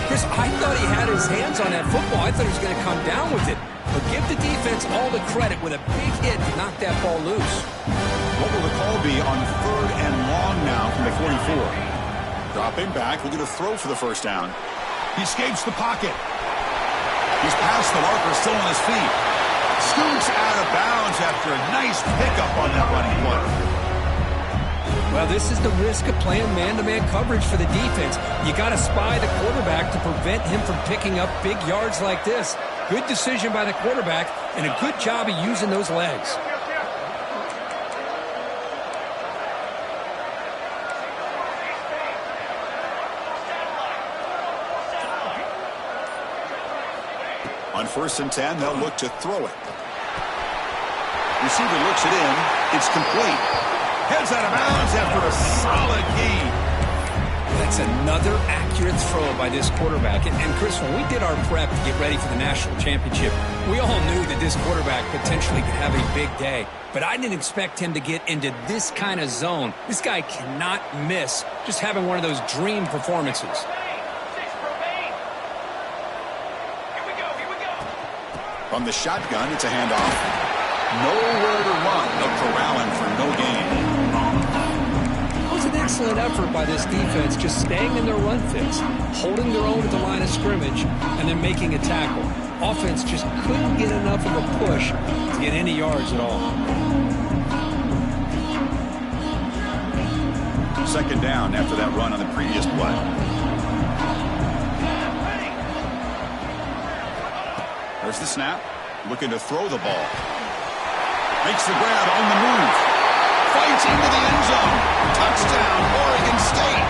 Chris, I thought he had his hands on that football. I thought he was going to come down with it. But give the defense all the credit with a big hit to knock that ball loose. What will the call be on third and long now from the 44? Dropping back. Looking to throw for the first down. He escapes the pocket. He's past the marker, still on his feet. Scoots out of bounds after a nice pickup on that running play. Well, this is the risk of playing man-to-man coverage for the defense. You got to spy the quarterback to prevent him from picking up big yards like this. Good decision by the quarterback and a good job of using those legs. On 1st and 10, they'll look to throw it. Receiver looks it in. It's complete. Heads out of bounds after a solid gain. That's another accurate throw by this quarterback. And Chris, when we did our prep to get ready for the national championship, we all knew that this quarterback potentially could have a big day. But I didn't expect him to get into this kind of zone. This guy cannot miss just having one of those dream performances. From the shotgun, it's a handoff. Nowhere to run. They'll corral him for no gain. It was an excellent effort by this defense, just staying in their run fits, holding their own at the line of scrimmage, and then making a tackle. Offense just couldn't get enough of a push to get any yards at all. Second down after that run on the previous play. There's the snap. Looking to throw the ball. Makes the grab on the move. Fights into the end zone. Touchdown, Oregon State.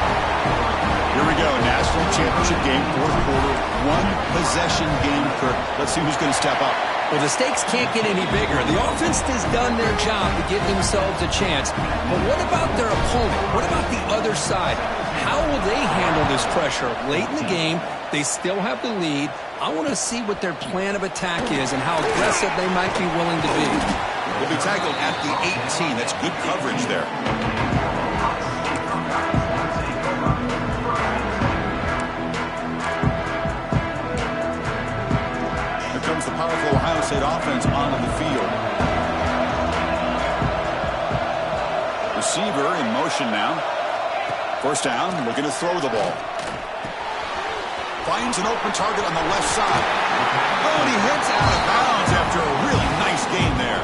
Here we go. National championship game, fourth quarter. One possession game, Kirk. Let's see who's going to step up. Well, the stakes can't get any bigger. The offense has done their job to give themselves a chance. But what about their opponent? What about the other side? How will they handle this pressure? Late in the game, they still have the lead. I want to see what their plan of attack is and how aggressive they might be willing to be. Will be tackled at the 18. That's good coverage there. Here comes the powerful Ohio State offense onto the field. Receiver in motion now. First down, looking to throw the ball. Finds an open target on the left side. Oh, and he hits out of bounds after a really nice gain there.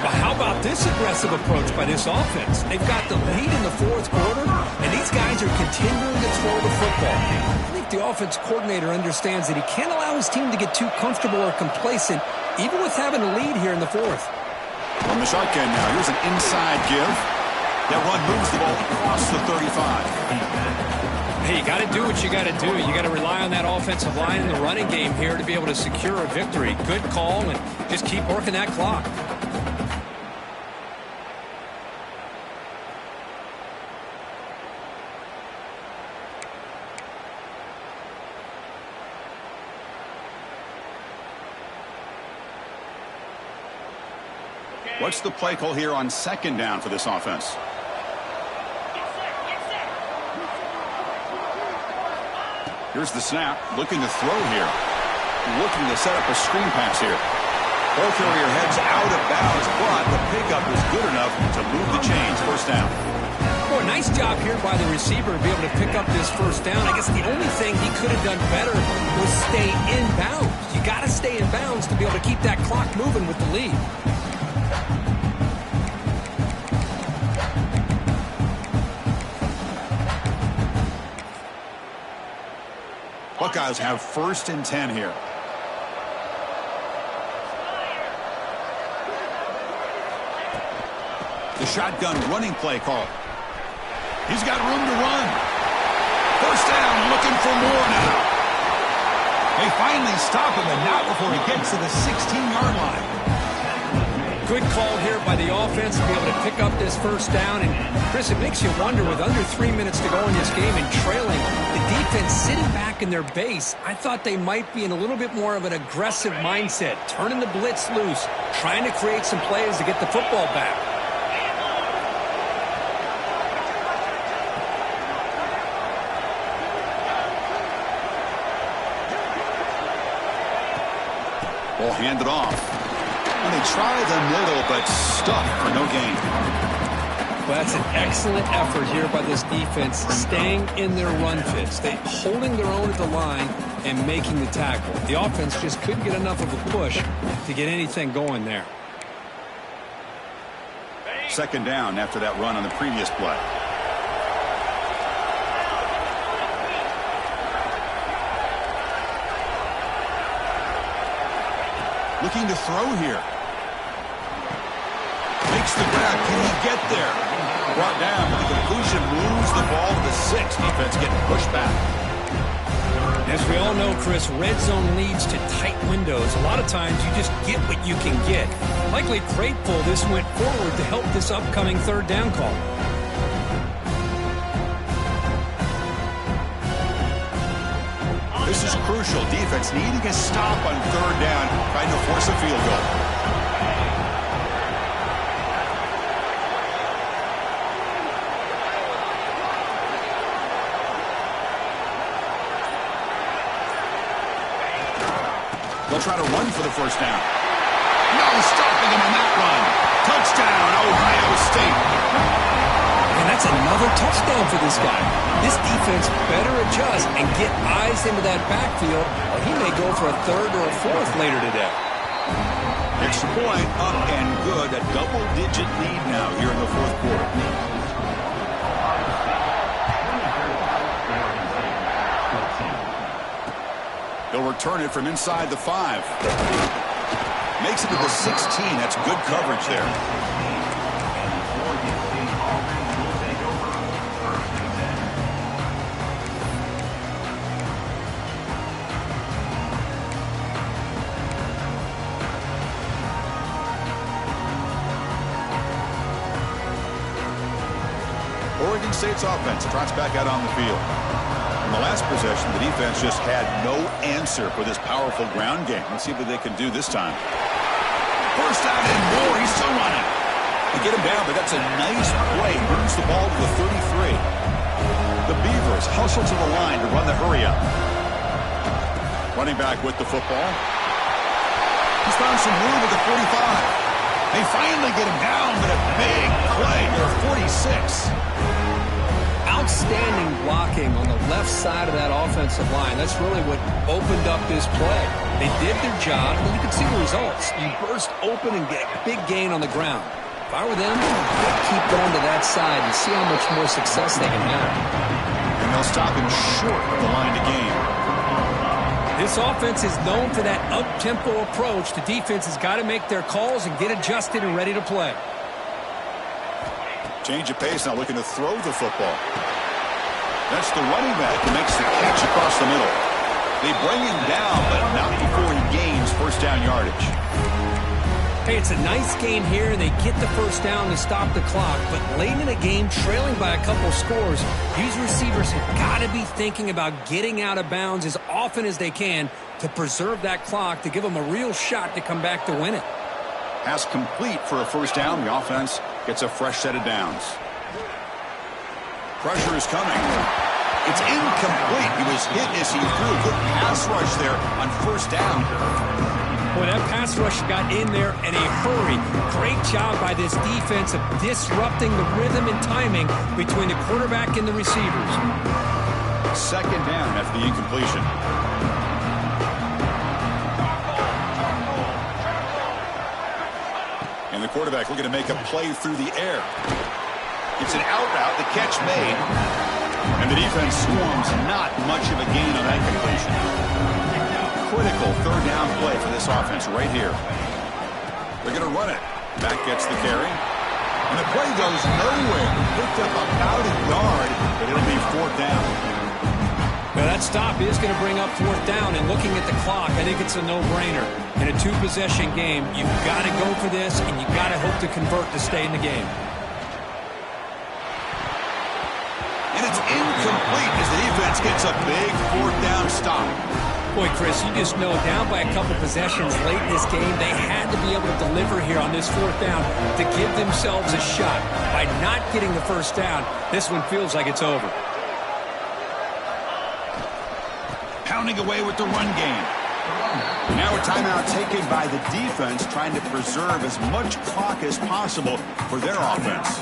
Well, how about this aggressive approach by this offense? They've got the lead in the fourth quarter, and these guys are continuing to throw the football. I think the offense coordinator understands that he can't allow his team to get too comfortable or complacent, even with having a lead here in the fourth. From the shotgun now, here's an inside give. That run moves the ball across the 35. Hey, you got to do what you got to do. You got to rely on that offensive line in the running game here to be able to secure a victory. Good call, and just keep working that clock. What's the play call here on second down for this offense? Here's the snap. Looking to throw here. Looking to set up a screen pass here. Ball carrier heads out of bounds, but the pickup is good enough to move the chains. First down. Boy, nice job here by the receiver to be able to pick up this first down. I guess the only thing he could have done better was stay in bounds. You got to stay in bounds to be able to keep that clock moving with the lead. Buckeyes have 1st and 10 here. The shotgun running play call. He's got room to run. First down, looking for more now. They finally stop him, and not before he gets to the 16-yard line. Good call here by the offense to be able to pick up this first down. And, Chris, it makes you wonder, with under 3 minutes to go in this game and trailing, the defense sitting back in their base, I thought they might be in a little bit more of an aggressive mindset, turning the blitz loose, trying to create some plays to get the football back. Ball handed off. And they try the middle, but stuck for no gain. Well, that's an excellent effort here by this defense, staying in their run fits. They holding their own at the line and making the tackle. The offense just couldn't get enough of a push to get anything going there. Second down after that run on the previous play. Looking to throw here. Makes the grab. Can he get there? Brought down, but the conclusion moves the ball to the 6. Defense getting pushed back. As we all know, Chris, red zone leads to tight windows. A lot of times you just get what you can get. Likely grateful this went forward to help this upcoming third down call. This is crucial. Defense needing a stop on third down, trying to force a field goal. They'll try to run for the first down. No stopping him on that run. Touchdown, Ohio State. And that's another touchdown for this guy. This defense better adjust and get eyes into that backfield, or he may go for a third or a fourth later today. Extra point, up and good. A double-digit lead now here in the fourth quarter. They'll return it from inside the 5. Makes it to the 16. That's good coverage there. Oregon State's offense trots back out on the field. In the last possession, the defense just had no answer for this powerful ground game. Let's see what they can do this time. First down and more. He's still running. They get him down, but that's a nice play. Moves the ball to the 33. The Beavers hustle to the line to run the hurry up. Running back with the football. He's found some room at the 45. They finally get him down, but a big play near 46. Outstanding blocking on the left side of that offensive line. That's really what opened up this play. They did their job, and you can see the results. You burst open and get a big gain on the ground. If I were them, they'd keep going to that side and see how much more success they can have. And they'll stop him short of the line to gain. This offense is known for that up-tempo approach. The defense has got to make their calls and get adjusted and ready to play. Change of pace now, looking to throw the football. That's the running back who makes the catch across the middle. They bring him down, but not before he gains first down yardage. Hey, it's a nice gain here, and they get the first down to stop the clock. But late in the game, trailing by a couple scores, these receivers have got to be thinking about getting out of bounds as often as they can to preserve that clock, to give them a real shot to come back to win it. Pass complete for a first down. The offense gets a fresh set of downs. Pressure is coming. It's incomplete. He was hit as he threw. Good pass rush there on first down. Boy, that pass rush got in there in a hurry. Great job by this defense of disrupting the rhythm and timing between the quarterback and the receivers. Second down after the incompletion. And the quarterback looking to make a play through the air. It's an out route, the catch made. And the defense swarms not much of a gain on that completion. Critical third down play for this offense right here. They're going to run it. Back gets the carry. And the play goes nowhere. Picked up about a yard, but it'll be fourth down. Well, that stop is going to bring up fourth down, and looking at the clock, I think it's a no-brainer. In a two-possession game, you've got to go for this, and you've got to hope to convert to stay in the game. And it's incomplete as the defense gets a big fourth down stop. Boy, Chris, you just know down by a couple possessions late in this game, they had to be able to deliver here on this fourth down to give themselves a shot. By not getting the first down, this one feels like it's over. Pounding away with the run game. Now a timeout taken by the defense, trying to preserve as much clock as possible for their offense.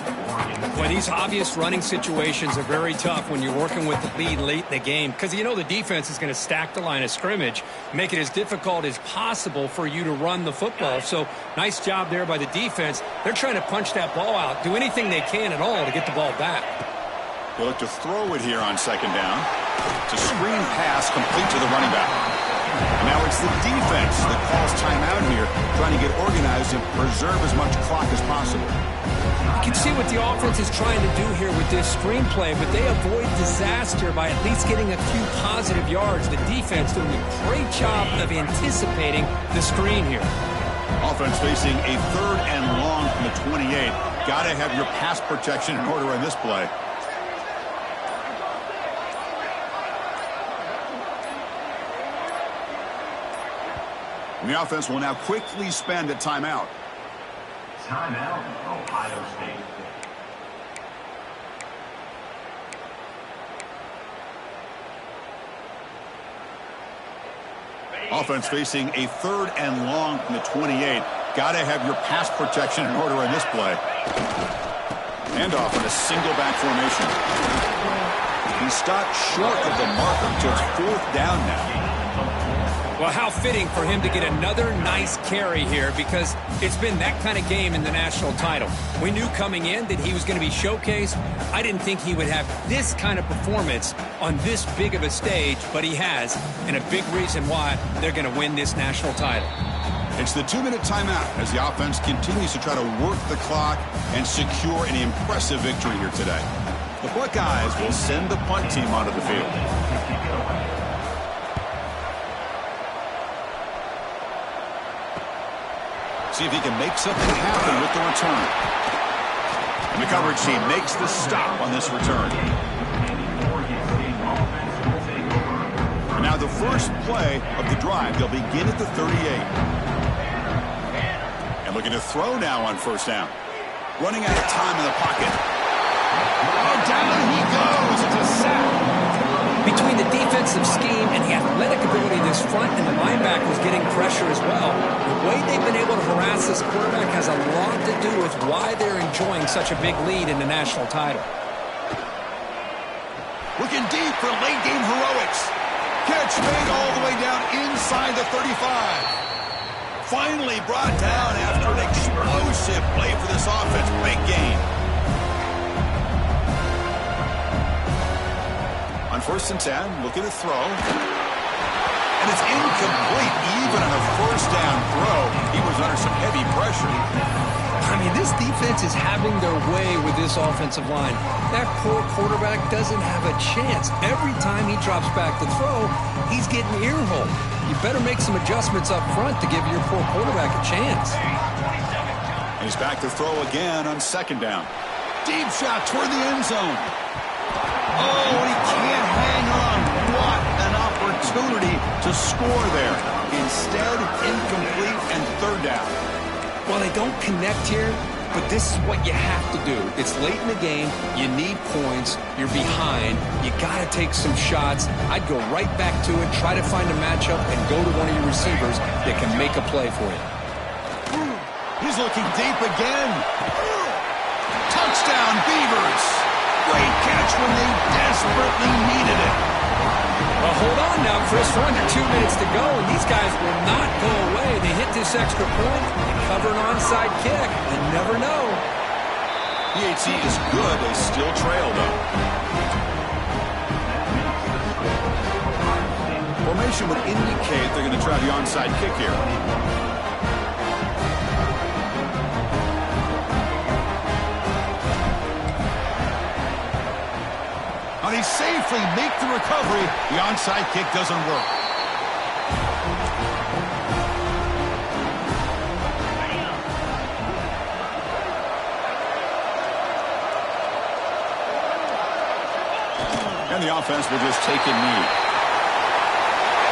Well, these obvious running situations are very tough when you're working with the lead late in the game, because you know the defense is going to stack the line of scrimmage, make it as difficult as possible for you to run the football. So nice job there by the defense. They're trying to punch that ball out, do anything they can at all to get the ball back. They'll look to throw it here on second down. It's a screen pass complete to the running back. And now it's the defense that calls timeout here, trying to get organized and preserve as much clock as possible. You can see what the offense is trying to do here with this screenplay, but they avoid disaster by at least getting a few positive yards. The defense doing a great job of anticipating the screen here. Offense facing a third and long from the 28. Got to have your pass protection in order on this play. And the offense will now quickly spend a timeout. Timeout, Ohio State. Offense facing a third and long from the 28. Got to have your pass protection in order on this play. And off in a single back formation. He stopped short of the marker, so it's fourth down now. Well, how fitting for him to get another nice carry here, because it's been that kind of game in the national title. We knew coming in that he was going to be showcased. I didn't think he would have this kind of performance on this big of a stage, but he has, and a big reason why they're going to win this national title. It's the 2-minute timeout as the offense continues to try to work the clock and secure an impressive victory here today. The Buckeyes will send the punt team onto the field. See if he can make something happen with the return. And the coverage team makes the stop on this return. And now the first play of the drive. They'll begin at the 38. And looking to throw now on first down. Running out of time in the pocket. Oh, down he goes. It's a sack. Between the defensive scheme and the athletic ability of this front, and the linebackers getting pressure as well, the way they've been able to harass this quarterback has a lot to do with why they're enjoying such a big lead in the national title. Looking deep for late game heroics. Catch made all the way down inside the 35. Finally brought down after an explosive play for this offense. Big gain. On first and 10, looking to throw. And it's incomplete. Even on a first down throw, he was under some heavy pressure. I mean, this defense is having their way with this offensive line. That poor quarterback doesn't have a chance. Every time he drops back to throw, he's getting earholed. You better make some adjustments up front to give your poor quarterback a chance. And he's back to throw again on second down. Deep shot toward the end zone. Oh, he can't hang on. What an opportunity to score there. Instead, incomplete and third down. While they don't connect here, but this is what you have to do. It's late in the game. You need points. You're behind. You got to take some shots. I'd go right back to it, try to find a matchup, and go to one of your receivers that can make a play for you. He's looking deep again. Touchdown, Beavers. Great catch when they desperately needed it. Well, hold on now, Chris. We're under 2 minutes to go, and these guys will not go away. They hit this extra point and cover an onside kick. You never know. PAT is good. They still trail, though. Formation would indicate they're going to try the onside kick here. They safely make the recovery. The onside kick doesn't work. And the offense will just take a knee.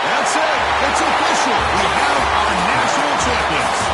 That's it. It's official. We have our national champions.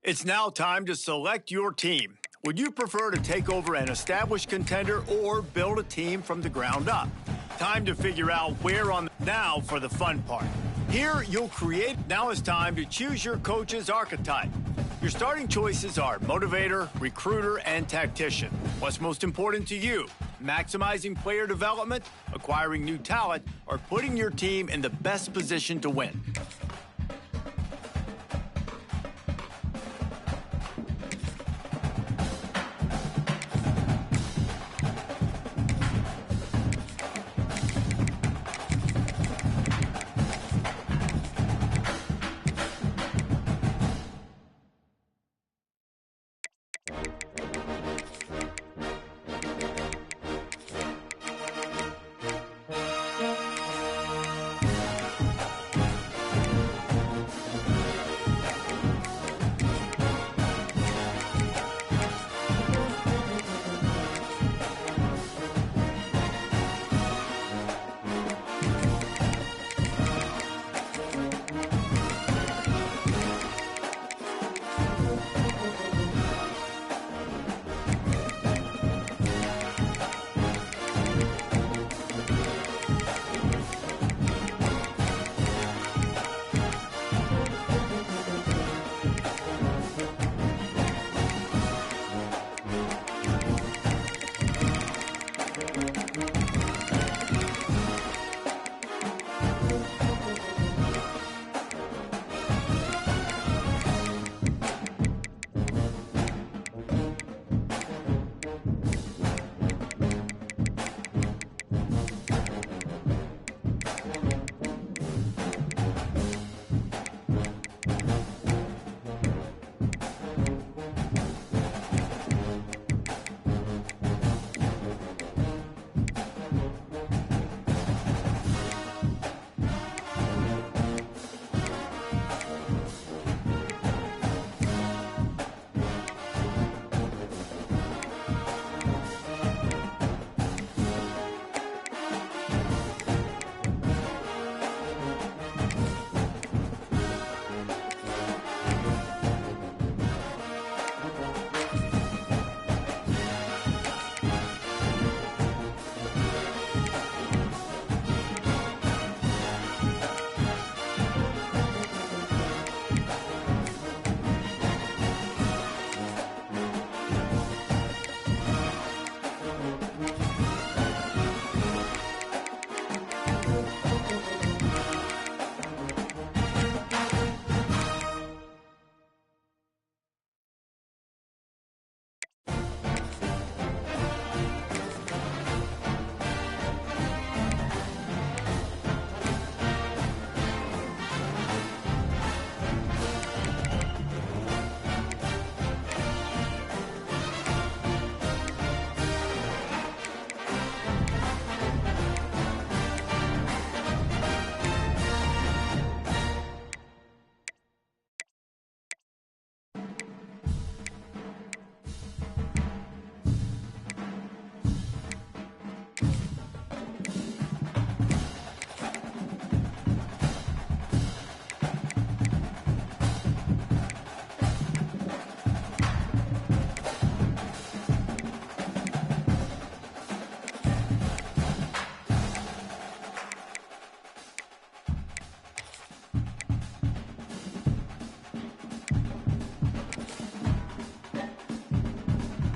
It's now time to select your team. Would you prefer to take over an established contender or build a team from the ground up? Time to figure out where on now for the fun part. Here you'll create. Now it's time to choose your coach's archetype. Your starting choices are motivator, recruiter, and tactician. What's most important to you? Maximizing player development, acquiring new talent, or putting your team in the best position to win?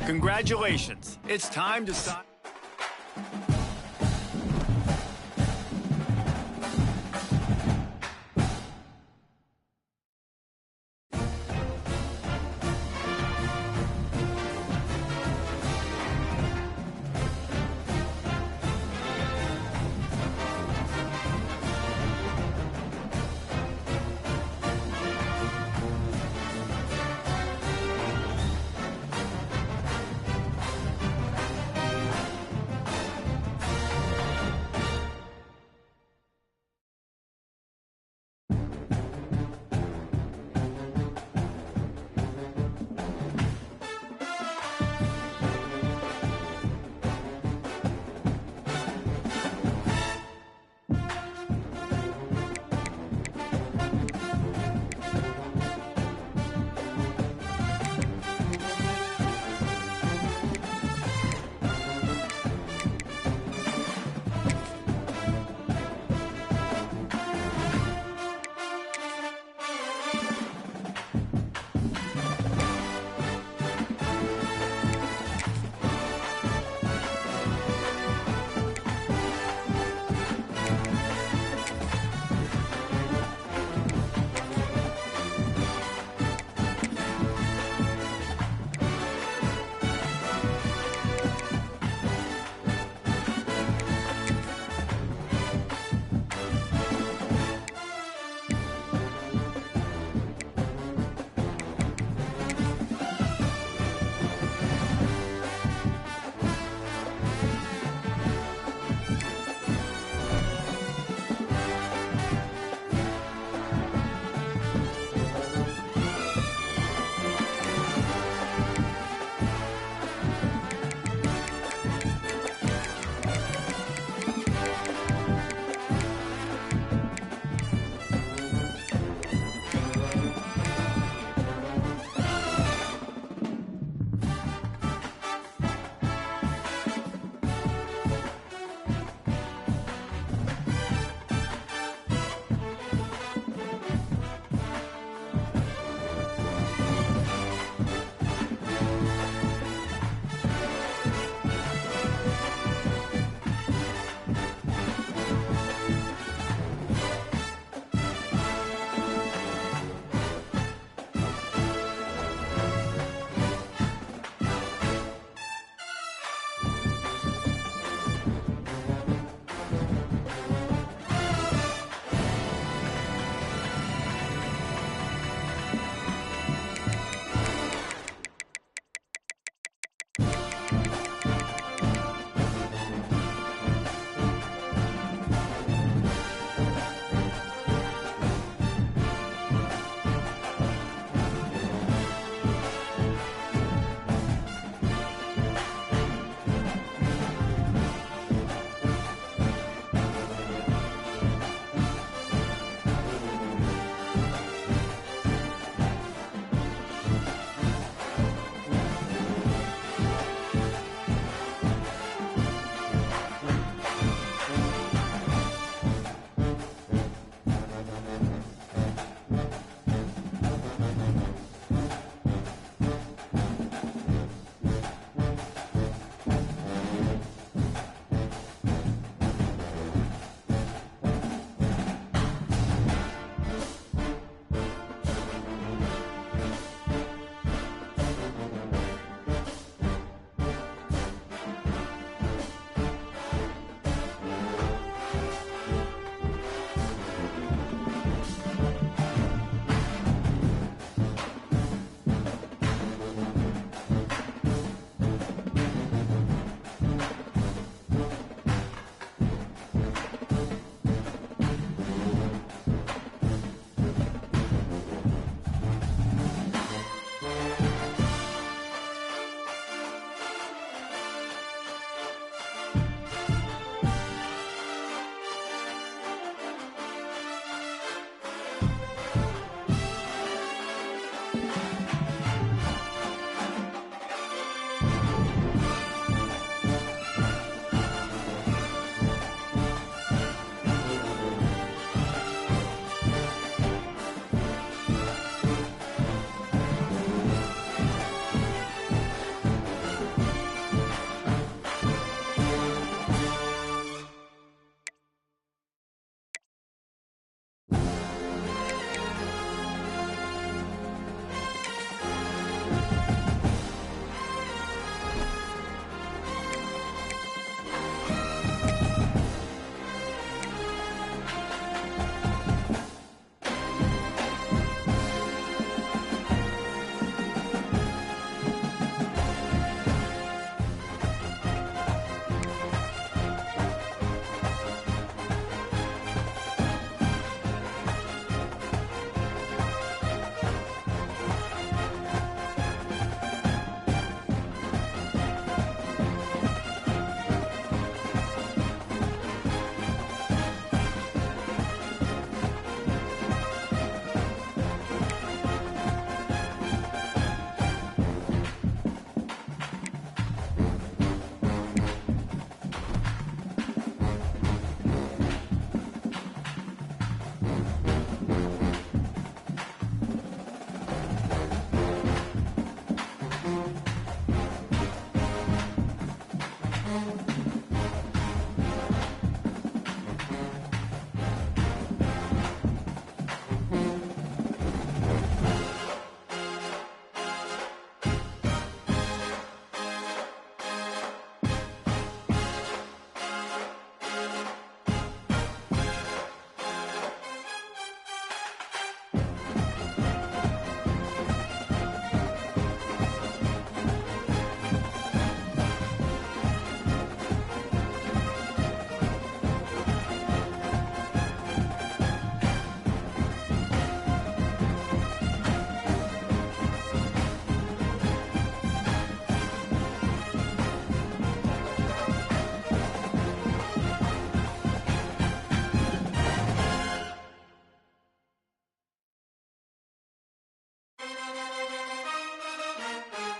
Congratulations. It's time to sign.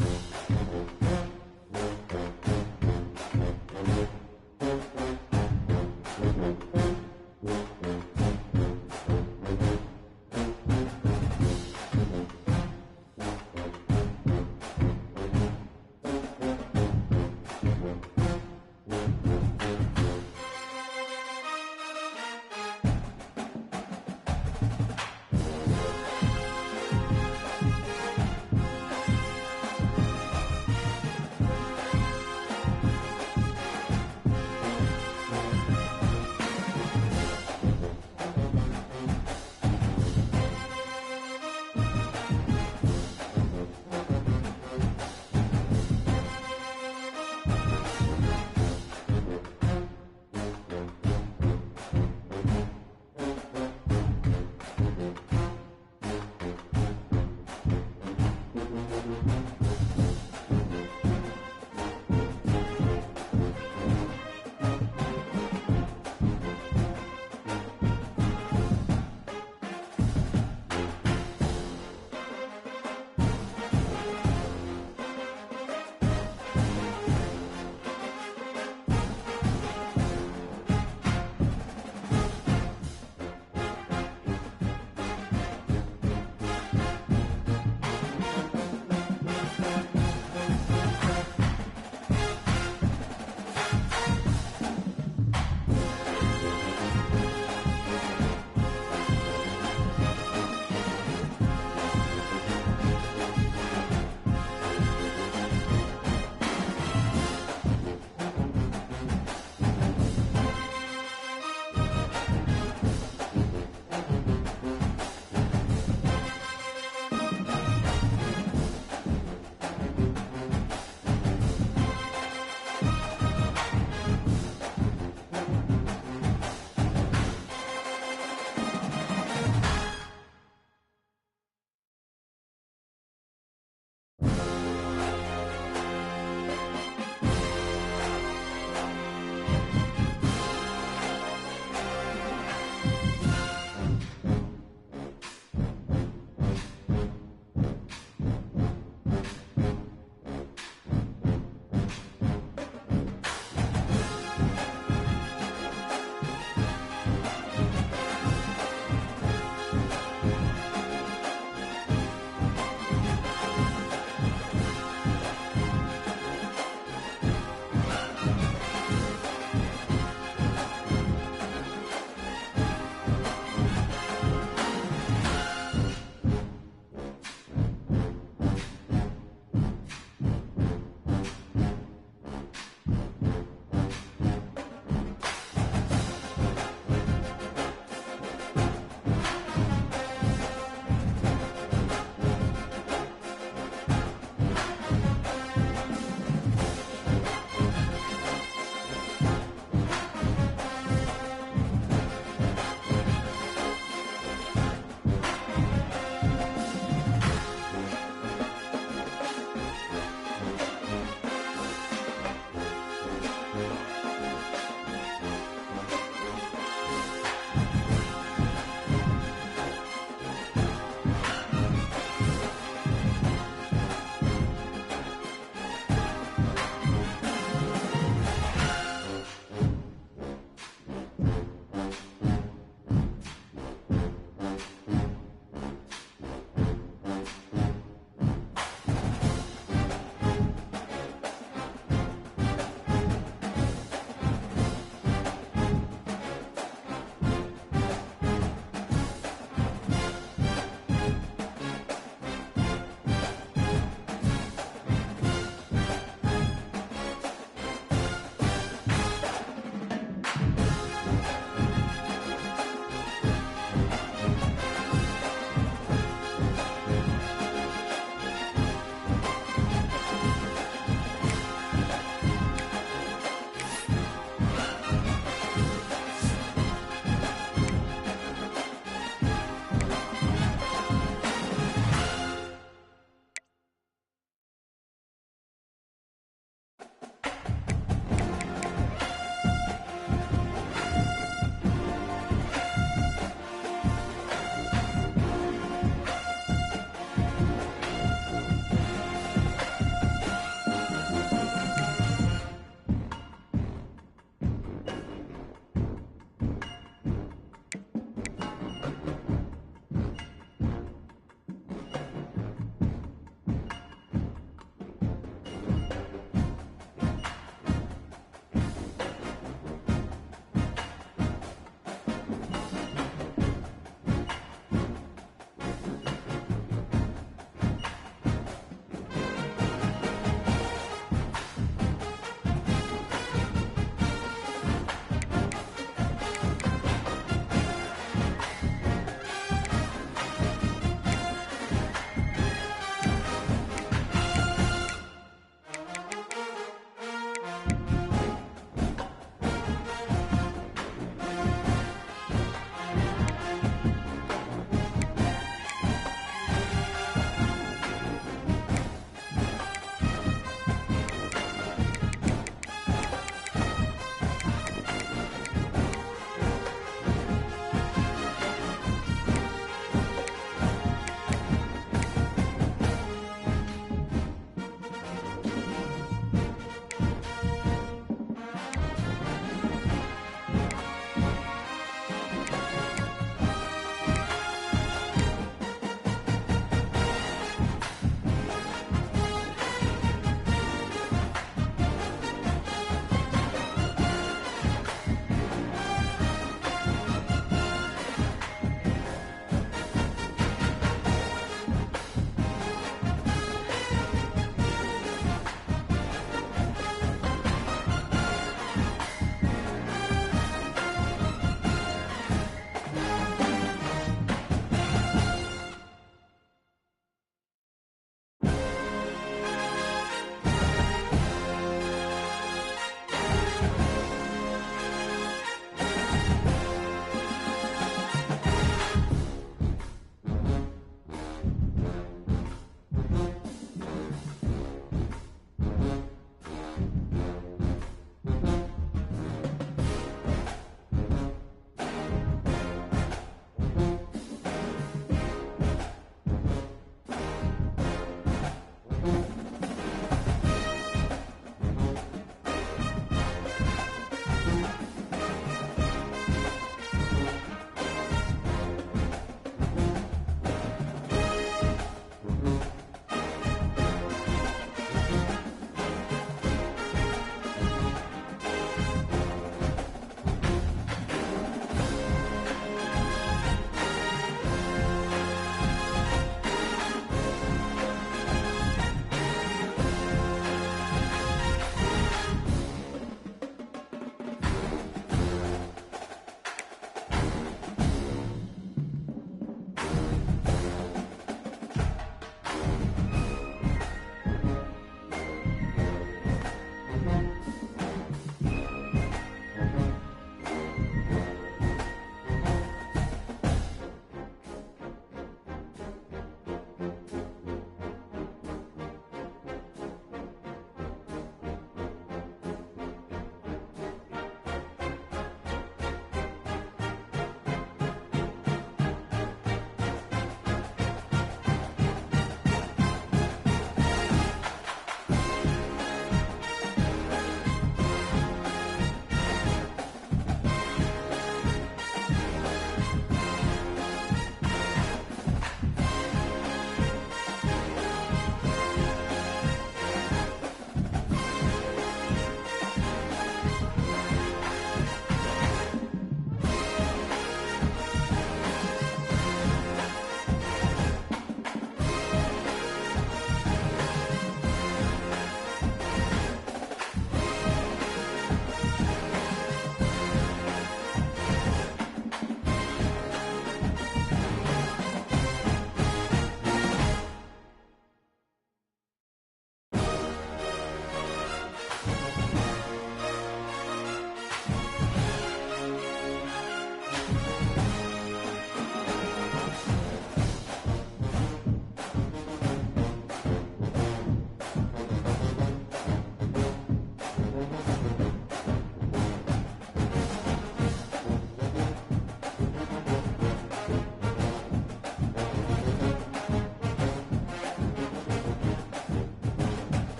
State.